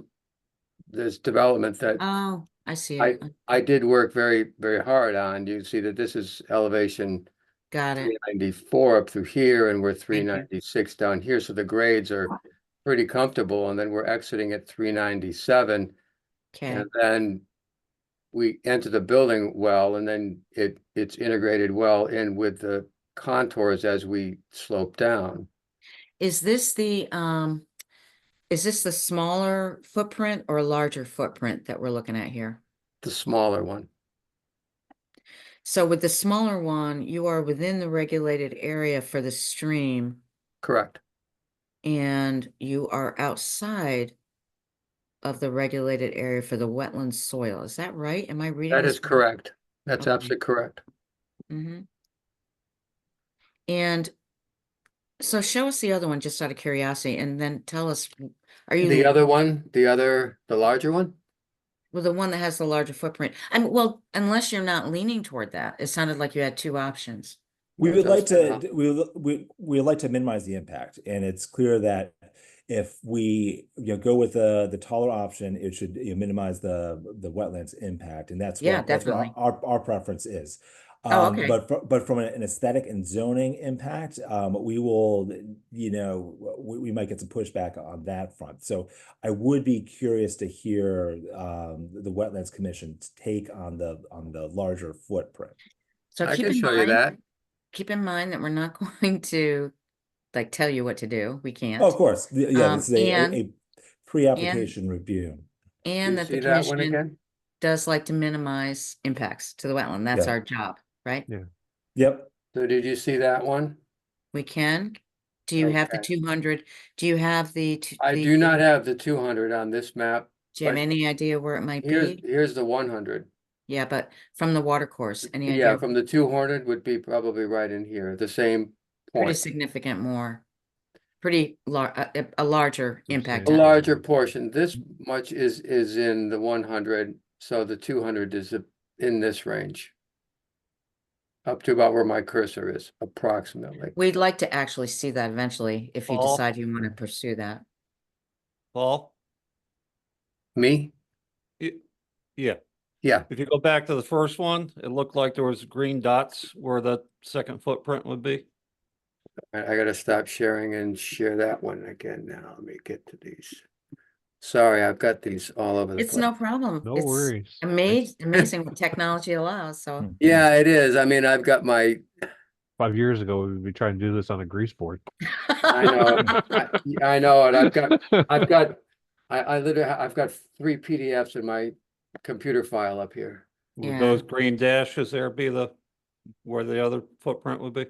development that Oh, I see I it. I did work very, very hard on. You see that this is elevation Got it. 394 up through here, and we're Thank you. 396 down here. So the grades are pretty comfortable, and then we're exiting at 397. Okay. And then we enter the building well, and then it's integrated well in with the contours as we slope down. Is this the smaller footprint or larger footprint that we're looking at here? The smaller one. So with the smaller one, you are within the regulated area for the stream Correct. and you are outside of the regulated area for the wetland soil. Is that right? Am I reading That this is correct. That's Okay. absolutely correct. Mm-hmm. And so show us the other one just out of curiosity and then tell us, are you The other one, the larger one? well, the one that has the larger footprint? Well, unless you're not leaning toward that, it sounded like you had two options. We would like Justin, to we would like to minimize the impact, and it's clear that if we go with the taller option, it should minimize the wetlands impact, and that's Yeah, what that's what definitely. our preference is. Oh, okay. But from an aesthetic and zoning impact, we will we might get some pushback on that front. So I would be curious to hear the Wetlands Commission's take on the larger footprint. So I keep can in show you mind, that. keep in mind that we're not going to like tell you what to do. We can't. Oh, of course. Yeah, this is And a pre-application review. Do and you that the see that one commission again? does like to minimize impacts to the wetland. That's Yeah. our job, right? Yeah. Yep. So did you see that one? We can. Do you have the Okay. 200? Do you have the I do not have the 200 on this map. Do you have but any idea where it might be? Here's the 100. Yeah, but from the water course, any Yeah, idea? from the 200 would be probably right in here, the same Pretty point. significant more. Pretty a larger impact. A on it. larger portion. This much is in the 100, so the 200 is in this range. Up to about where my cursor is, approximately. We'd like to actually see that eventually if you Paul? decide you want to pursue that. Paul? Me? Yeah, Yeah, if you go back to the first one, it looked like there was green dots where the second footprint would be. I gotta stop sharing and share that one again now. Let me get to these. Sorry, I've got these all over the It's place. no problem. No It's worries. amazing what technology allows. So Yeah, it is. I mean, I've got my 5 years ago, we would be trying to do this on a grease board. I know, I know it. I literally, I've got 3 PDFs in my computer file up here. Would Yeah. those green dashes there be where the other footprint would be?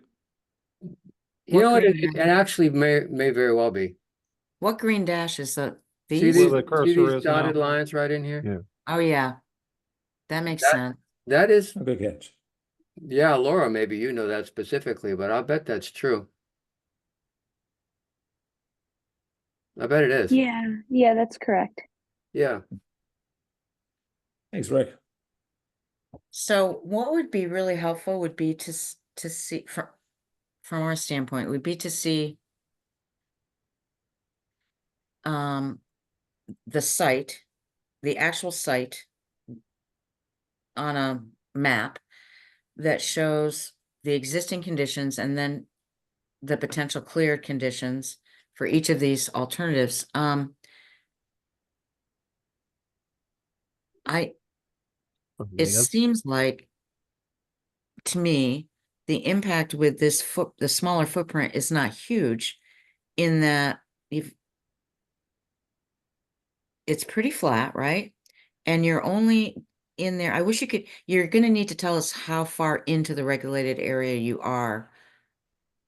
You know what? green It actually may very well be. What green dash is that? See These? these, Where the see cursor these is now? dotted lines right in here? Yeah. Oh, yeah. That makes That- sense. That is, Good catch. yeah, Laura, maybe you know that specifically, but I'll bet that's true. I bet it is. Yeah, that's correct. Yeah. Thanks, Rick. So what would be really helpful would be to see from our standpoint would be to see the site, the actual site on a map that shows the existing conditions and then the potential cleared conditions for each of these alternatives. It seems like to me, the impact with the smaller footprint is not huge in that it's pretty flat, right? And you're only in there. I wish you're going to need to tell us how far into the regulated area you are.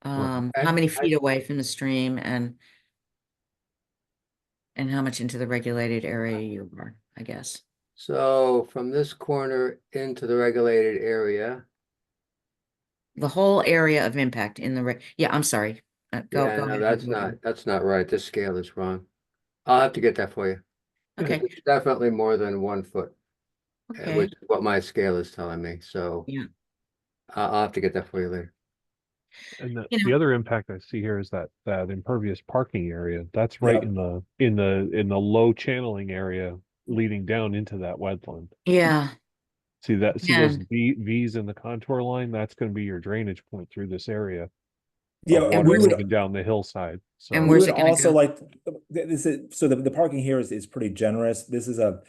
How many feet away from the stream and how much into the regulated area you are, I guess. So from this corner into the regulated area, The whole area of impact in the, yeah, I'm sorry. Go, Yeah, go no, ahead. that's not right. This scale is wrong. I'll have to get that for you. Okay, It's definitely more than 1 foot, okay, which is what my scale is telling me, so yeah. I'll have to get that for you later. And You the know, other impact I see here is that impervious parking area. That's right Yeah. in the low channeling area leading down into that wetland. yeah, See those and, V's in the contour line? That's going to be your drainage point through this area Yeah, of and water where's moving down the hillside. and So we where's would it gonna also go? like, this is, so the parking here is pretty generous. This is a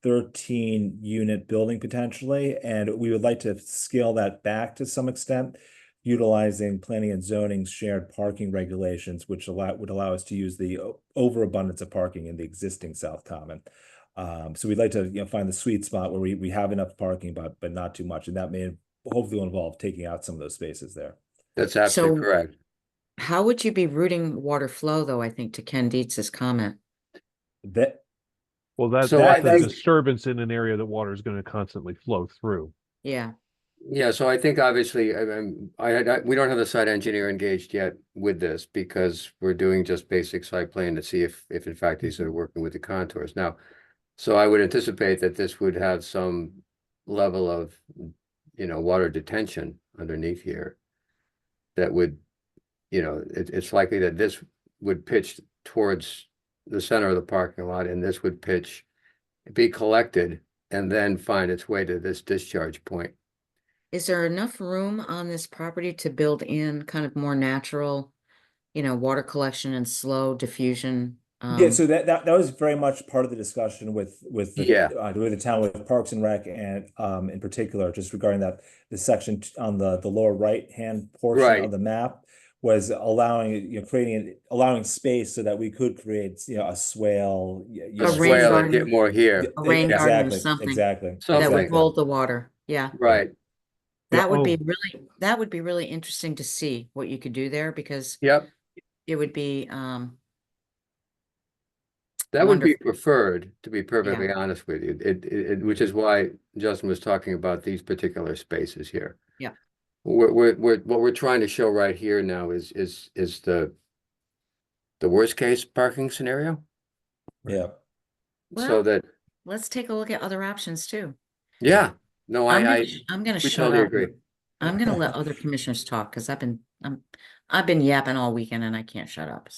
13 unit building potentially, and we would like to scale that back to some extent, utilizing planning and zoning's shared parking regulations, which would allow us to use the overabundance of parking in the existing South Common. So we'd like to, find the sweet spot where we have enough parking, but not too much, and that may hopefully involve taking out some of those spaces there. That's absolutely So correct. how would you be routing water flow though, I think, to Ken Dietz's comment? That well So that's I a think, disturbance in an area that water is going to constantly flow through. Yeah, yeah, so I think obviously, we don't have the site engineer engaged yet with this because we're doing just basic site plan to see if in fact these are working with the contours. Now, so I would anticipate that this would have some level of, water detention underneath here that would, it's likely that this would pitch towards the center of the parking lot and this would be collected and then find its way to this discharge point. is there enough room on this property to build in kind of more natural, water collection and slow diffusion? Yeah, so that was very much part of the discussion with Yeah. the town, with Parks and Rec, and in particular, just regarding that the section on the lower right hand portion Right. of the map was allowing space so that we could create a swale, A A rain swale and get garden. more here. A rain garden or exactly, something exactly, that Something. would hold the water. Yeah, Right. that would be Oh. that would be really interesting to see what you could do there, because Yep. it would be That would be wonderful. preferred, to be perfectly honest with you. Which is why Justin was talking about these particular spaces here. Yeah. What we're trying to show right here now is the worst case parking scenario. yeah. So Well, that, let's take a look at other options too. yeah, no, I'm I gonna we shut totally up. agree. I'm gonna let other commissioners talk because I've been yapping all weekend and I can't shut up.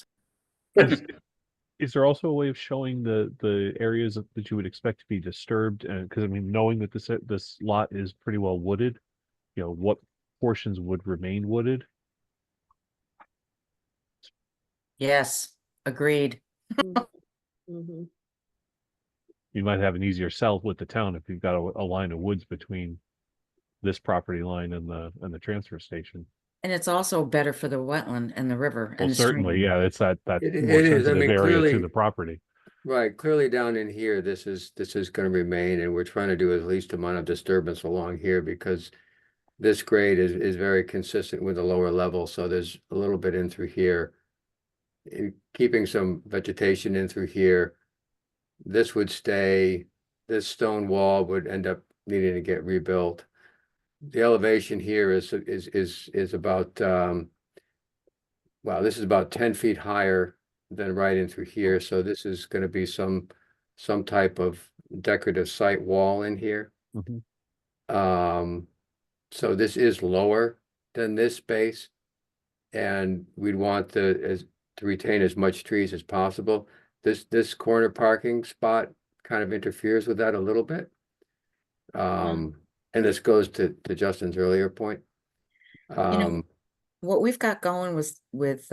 Is there also a way of showing the areas that you would expect to be disturbed? And because I mean, knowing that this lot is pretty well wooded, what portions would remain wooded? Yes, agreed. Mhm. You might have an easier sell with the town if you've got a line of woods between this property line and the transfer station. And it's also better for the wetland and the river Well, and the certainly, stream. yeah, it's that It more is. I sensitive mean, area to clearly, the property. right, clearly down in here, this is going to remain, and we're trying to do as least amount of disturbance along here because this grade is very consistent with the lower level, so there's a little bit in through here. In keeping some vegetation in through here, this would stay, this stone wall would end up needing to get rebuilt. The elevation here is about wow, this is about 10 feet higher than right in through here, so this is going to be some type of decorative site wall in here. Mhm. So this is lower than this space, and we'd want to retain as much trees as possible. This corner parking spot kind of interferes with that a little bit. And this goes to Justin's earlier point. What we've got going with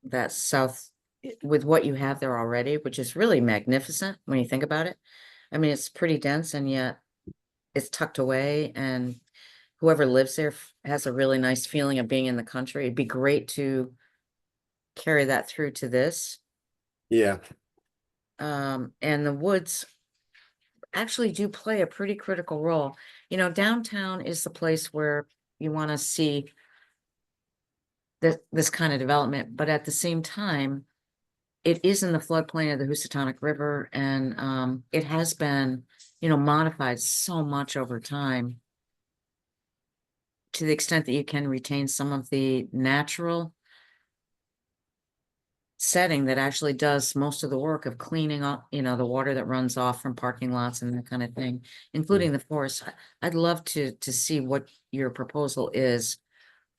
that south, with what you have there already, which is really magnificent when you think about it. I mean, it's pretty dense and yet it's tucked away, and whoever lives there has a really nice feeling of being in the country. It'd be great to carry that through to this. Yeah, And the woods actually do play a pretty critical role. Downtown is the place where you want to see this kind of development, but at the same time, it is in the floodplain of the Housatonic River, and it has been, modified so much over time to the extent that you can retain some of the natural setting that actually does most of the work of cleaning up, the water that runs off from parking lots and that kind of thing, including the forest. I'd love to see what your proposal is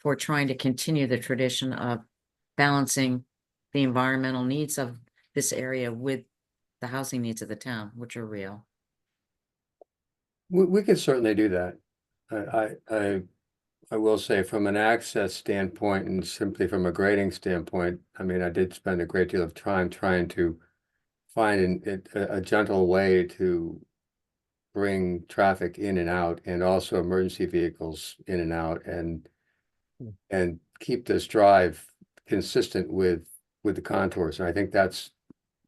for trying to continue the tradition of balancing the environmental needs of this area with the housing needs of the town, which are real. We could certainly do that. I will say from an access standpoint and simply from a grading standpoint, I mean, I did spend a great deal of time trying to find a gentle way to bring traffic in and out and also emergency vehicles in and out and keep this drive consistent with the contours. And I think that's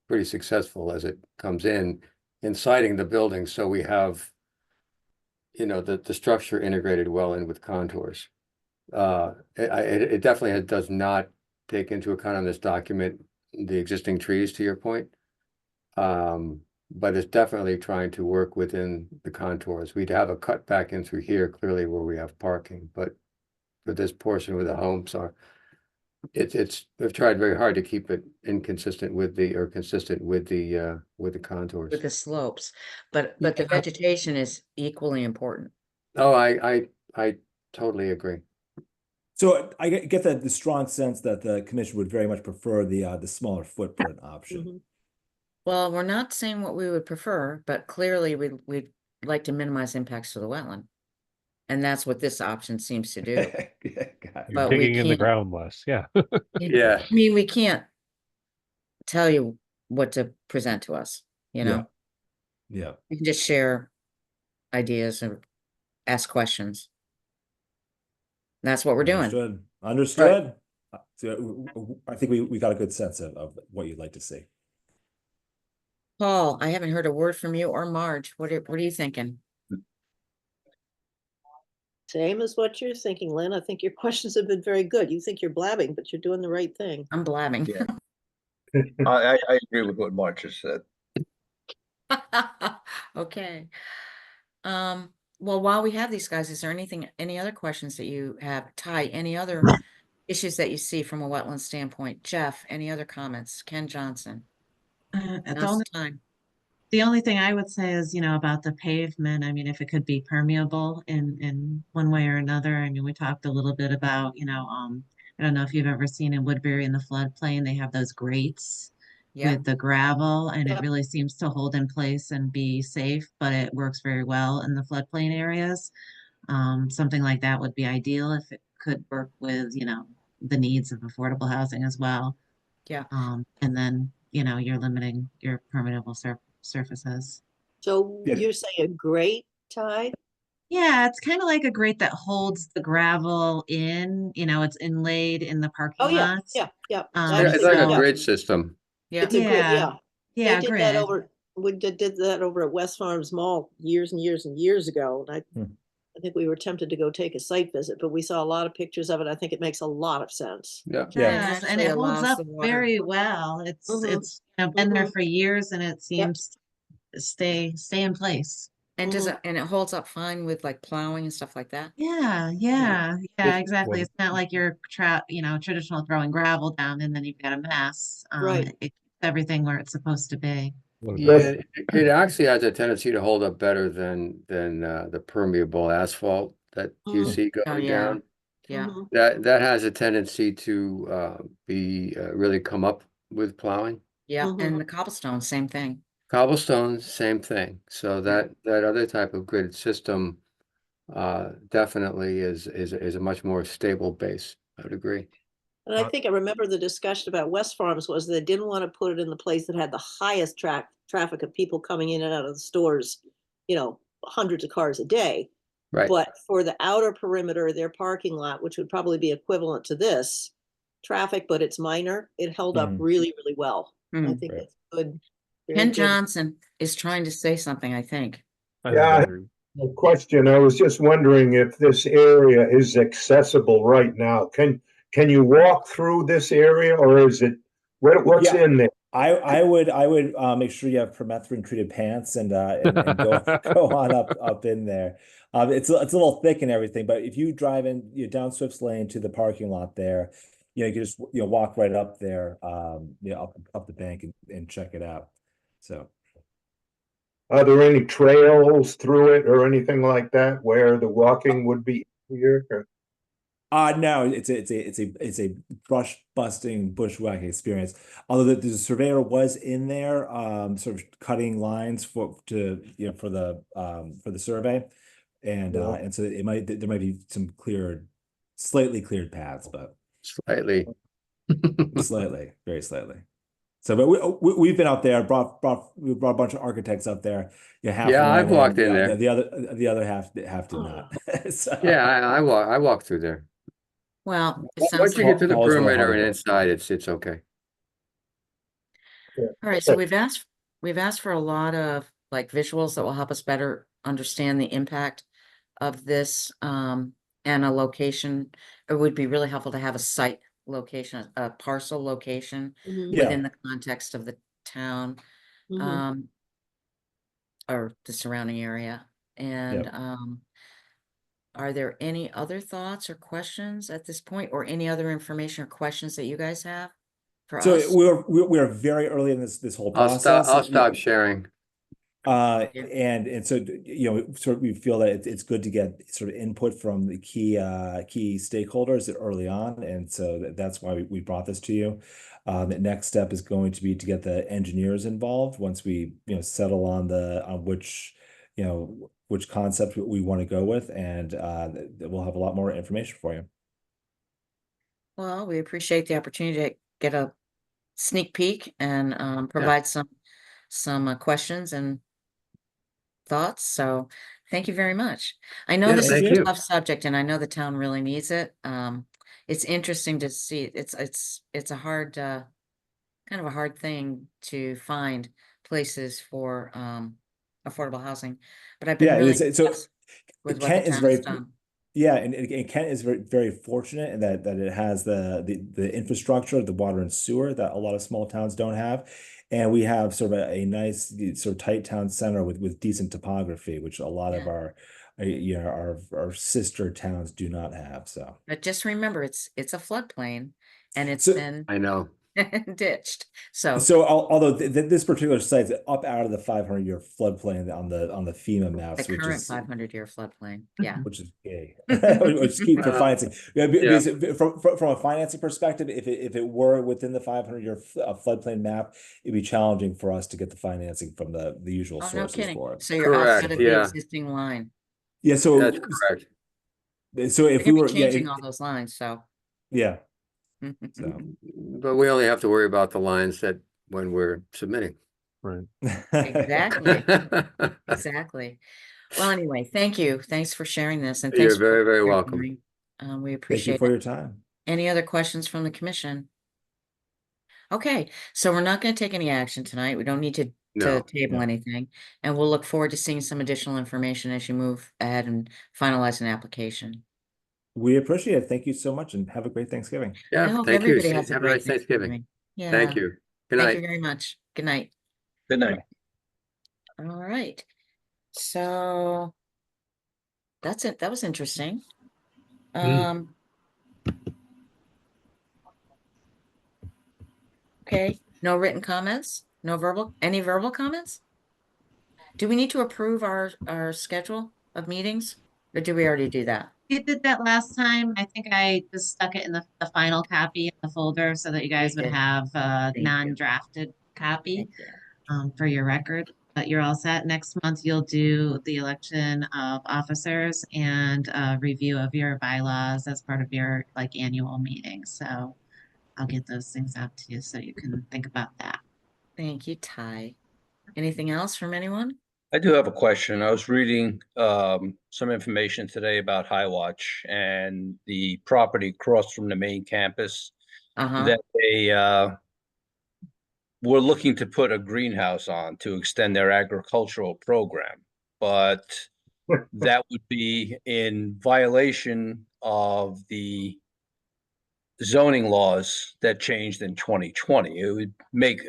pretty successful as it comes in siting the building. So we have the structure integrated well in with contours. It definitely does not take into account on this document the existing trees, to your point. But it's definitely trying to work within the contours. We'd have a cut back in through here, clearly where we have parking, but for this portion where the homes are, we've tried very hard to keep it consistent with the contours. With the slopes, but the vegetation is equally important. Oh, I totally agree. So I get the strong sense that the commission would very much prefer the smaller footprint option. Well, we're not saying what we would prefer, but clearly we'd like to minimize impacts to the wetland. And that's what this option seems to do. Got it. You're But we digging in the can't- ground less, yeah. Yeah. I mean, we can't tell you what to present to us, Yeah. We can just share ideas and ask questions. That's what we're doing. Understood. So I think we got a good sense of what you'd like to see. Paul, I haven't heard a word from you or Marge. What are you thinking? Same as what you're thinking, Lynn. I think your questions have been very good. You think you're blabbing, but you're doing the right thing. I'm blabbing. Yeah. I agree with what Mark just said. Okay. Well, while we have these guys, is there any other questions that you have? Ty, any other issues that you see from a wetland standpoint? Jeff, any other comments? Ken Johnson? Now's the time. The only thing I would say is, about the pavement, I mean, if it could be permeable in one way or another. I mean, we talked a little bit about, I don't know if you've ever seen in Woodbury in the floodplain, they have those grates Yeah, with the gravel, and Yep. it really seems to hold in place and be safe, but it works very well in the floodplain areas. Something like that would be ideal if it could work with, the needs of affordable housing as well. yeah. And then, you're limiting your permeable surfaces. So Yeah. you're saying a grate, Ty? Yeah, it's kind of like a grate that holds the gravel in, it's inlaid in the parking Oh, yeah, lots. yeah. Yeah, That's it's it, like yeah. a grid system. Yeah. It's a grid, yeah. Yeah, They did that we did that over at West Farms Mall years and years and years ago. And I think we were tempted to go take a site visit, but we saw a lot of pictures of it. I think it makes a lot of sense. Yeah. Yes, and actually it holds allows up the water. very well. It's Mhm. been there Mhm. for years, and it seems to stay in place. And and it holds up fine with like plowing and stuff like that? Yeah, exactly. Water. It's not like you're traditional throwing gravel down and then you've got a mess. Right. It keeps everything where it's supposed to be. Yeah, it actually has a tendency to hold up better than the permeable asphalt that you Mm. see Oh, going yeah. down. Yeah, Mhm. That has a tendency to be really come up with plowing. yeah. Mhm. And the cobblestone, same thing. Cobblestones, same thing. So that other type of grid system definitely is a much more stable base. I would agree. And I think I remember the discussion about West Farms was they didn't want to put it in the place that had the highest traffic of people coming in and out of the stores, hundreds of cars a day. Right. But for the outer perimeter of their parking lot, which would probably be equivalent to this traffic, but it's minor, it held up really, really well. I Hmm. think Right. it's good. very Ken good. Johnson is trying to say something, I think. Yeah, a question. I was just wondering if this area is accessible right now. Can you walk through this area, or is it what's Yeah. in there? I would make sure you have permethrin treated pants and go on up in there. It's a little thick and everything, but if you drive in down Swift's Lane to the parking lot there, you can just walk right up there, up the bank and check it out. So Are there any trails through it or anything like that where the walking would be easier? no, it's a brush busting bushwhacking experience. Although the surveyor was in there, sort of cutting lines for the survey, Yeah. and so there might be some slightly cleared paths, but Slightly. very slightly. So, but we've been out there, we brought a bunch of architects up there. Half Yeah, of them I've went walked in the, there. the other half did not. So, Yeah, I walk through there. Well, it Once sounds you like, get to the Paul's real perimeter and hard. inside, it's okay. Yeah. all right, so we've asked for a lot of like visuals that will help us better understand the impact of this, and a location. It would be really helpful to have a site location, a parcel location Mhm, Yeah. within the context of the town, mhm. or the surrounding area. And, are there any other thoughts or questions at this point, or any other information or questions that you guys have for So us? we are very early in this whole process. I'll stop sharing. Yeah. And so sort of we feel that it's good to get sort of input from the key stakeholders early on, and so that's why we brought this to you. The next step is going to be to get the engineers involved once we settle on which concept we want to go with, and we'll have a lot more information for you. Well, we appreciate the opportunity to get a sneak peek and, provide some questions and thoughts. So thank you very much. I know Yeah, this is thank a you. tough subject and I know the town really needs it. It's interesting to see. It's a hard, kind of a hard thing to find places for, affordable housing, but I've been Yeah, really so impressed with what the Kent is town has very done. Yeah, and Kent is very fortunate in that it has the infrastructure, the water and sewer that a lot of small towns don't have, and we have sort of a nice sort of tight town center with decent topography, which a lot of Yeah. our sister towns do not have. So But just remember, it's a floodplain and it's so been I know. ditched. So although this particular site's up out of the 500-year floodplain on the FEMA the maps, which current is 500-year floodplain. Yeah. which is gay, which is key for financing. Yeah, Yeah. because from a financing perspective, if it were within the 500-year floodplain map, it'd be challenging for us to get the financing from the usual Oh, no sources kidding. for it. So you're outside Correct, of the yeah. existing line. Yeah, That's correct. so They're if we gonna be were, changing all those lines, so. yeah, so But we only have to worry about the lines that when we're submitting. Right. Exactly, exactly. Well, anyway, thank you. Thanks for sharing this and You're thanks for very, very sharing, welcome. Maureen. We Thank you appreciate for it. your time. Any other questions from the commission? Okay, so we're not gonna take any action tonight. We don't need to No. table No. anything. And we'll look forward to seeing some additional information as you move ahead and finalize an application. We appreciate it. Thank you so much, and have a great Thanksgiving. I Yeah, hope thank you. everybody has a Have a great nice Thanksgiving. Thanksgiving. Yeah. Thank you. Good Thank you night. very much. Good night. Good night. All right. So that's it. That was interesting. Okay, no written comments, any verbal comments? Do we need to approve our schedule of meetings? Or did we already do that? You did that last time. I think I just stuck it in the final copy in the folder so that you guys would did. have a you. non-drafted copy Thank you. for your record. But you're all set. Next month, you'll do the election of officers and a review of your bylaws as part of your like annual meeting. So I'll get those things out to you so you can think about that. Thank you, Ty. Anything else from anyone? I do have a question. I was reading some information today about High Watch and the property across from the main campus Uh-huh. that they were looking to put a greenhouse on to extend their agricultural program, but that would be in violation of the zoning laws that changed in 2020. It would make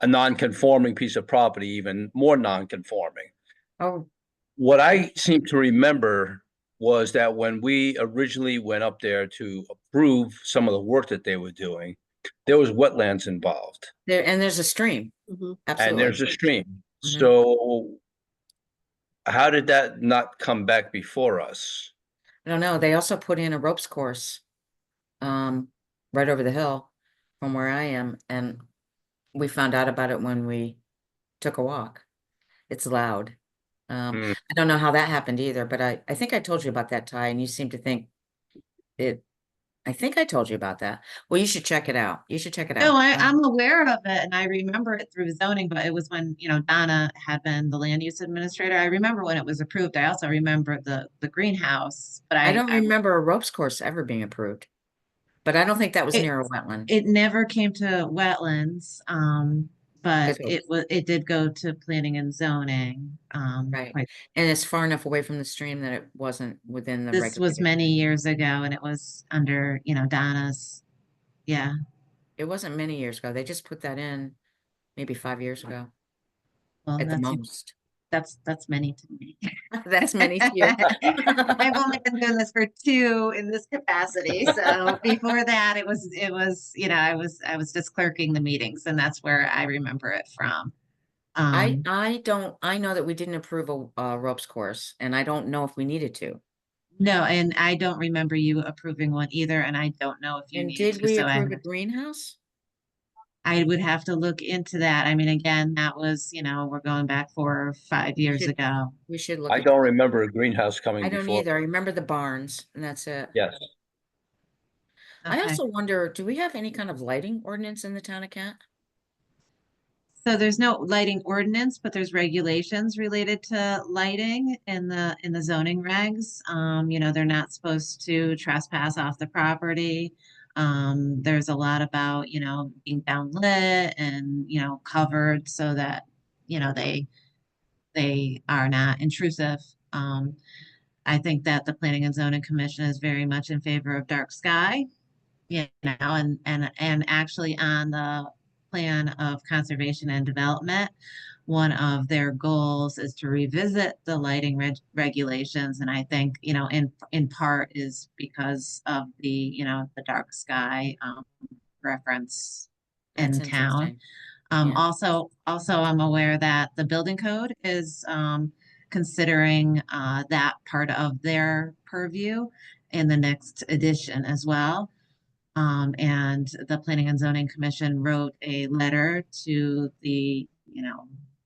a non-conforming piece of property even more non-conforming. Oh, What I seem to remember was that when we originally went up there to approve some of the work that they were doing, there was wetlands involved, there's a stream. Mhm. and there's a Absolutely. stream. Mhm. So how did that not come back before us? I don't know. They also put in a ropes course, right over the hill from where I am, and we found out about it when we took a walk. It's loud. Hmm. I don't know how that happened either, but I think I told you about that, Ty, and you seem to think it, I think I told you about that. Well, you should check it out. You should check it No, out. I'm aware of it and I remember it through zoning, but it was when, Donna had been the land use administrator. I remember when it was approved. I also remember the greenhouse, but I don't remember a ropes course ever being approved, but I don't think that was It- near a wetland. it never came to wetlands. But Because- it did go to planning and zoning. Right. quite- And it's far enough away from the stream that it wasn't within the This was regulated. many years ago and it was under, Donna's, yeah. It wasn't many years ago. They just put that in maybe 5 years ago Well, at the that's, most. that's many to me. That's many to you. I've only been doing this for 2 in this capacity. So before that, it was, I was just clerking the meetings and that's where I remember it from. I know that we didn't approve a ropes course, and I don't know if we needed to. No, and I don't remember you approving one either, and I don't know if you And needed did to, we so approve a greenhouse? I would have to look into that. I mean, again, that was, we're going back 4 or 5 years should- ago. We should look I at don't that. remember a greenhouse coming I don't before. either. I remember the barns, and that's it. Yes. I Okay. also wonder, do we have any kind of lighting ordinance in the town of Kent? So there's no lighting ordinance, but there's regulations related to lighting in the zoning regs. They're not supposed to trespass off the property. There's a lot about, being downlit and, covered so that, they are not intrusive. I think that the Planning and Zoning Commission is very much in favor of dark sky. And actually on the plan of conservation and development, one of their goals is to revisit the lighting regulations. And I think, in part is because of the dark sky reference That's in town. interesting. Yeah. Also, I'm aware that the building code is considering that part of their purview in the next edition as well. And the Planning and Zoning Commission wrote a letter to the,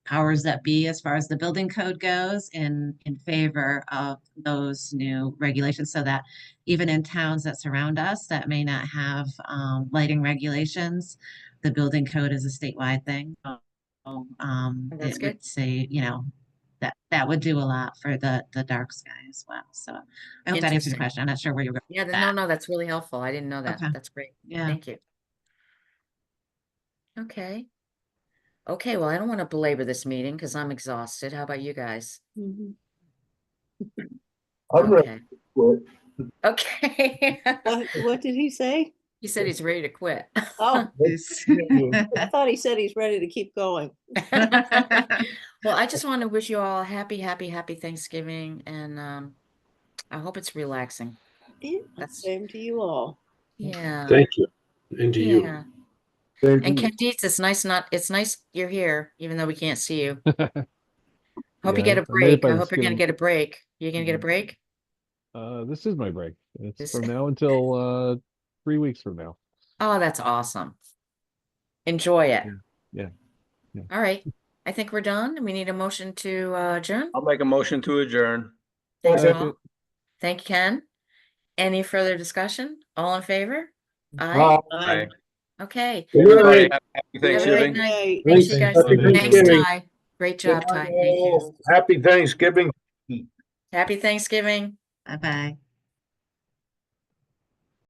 powers that be as far as the building code goes in favor of those new regulations, so that even in towns that surround us that may not have lighting regulations, the building code is a statewide thing. So, That's it good. would say, that would do a lot for the dark sky as well. So I hope that answers Interesting. your question. I'm not sure where you're going Yeah, with no, that. no, that's really helpful. I didn't know that. Okay. That's great. Yeah. Thank you. Okay. Okay, well, I don't want to belabor this meeting because I'm exhausted. How about you guys? Mhm. I'm ready Okay. to quit. Okay. What did he say? He said he's ready to quit. Oh, Yes. I thought he said he's ready to keep going. Well, I just want to wish you all a happy, happy, happy Thanksgiving, and I hope it's relaxing. Yeah, That's same to you all. yeah. Thank you. And to you. Yeah. Thank And you. Candice, it's nice you're here, even though we can't see you. Hope you Yeah, get a I made it break. by I hope you're gonna Thanksgiving. get a break. You're gonna get a Mhm. break? This is my break. It's This- from now until 3 weeks from now. Oh, that's awesome. Enjoy it. Yeah. All right. I think we're done. We need a motion to adjourn. I'll make a motion to adjourn. Thanks, Second. Paul. Thank you, Ken. Any further discussion? All in favor? Aye. Bye. Aye. Okay. Good Have a night. great- Happy have a great Thanksgiving. night. Yay. Thanks, you Thanks. guys. Happy Thanks, Thanksgiving. Ty. Great job, Ty. Thank you. Happy Thanksgiving. Happy Thanksgiving. Bye-bye.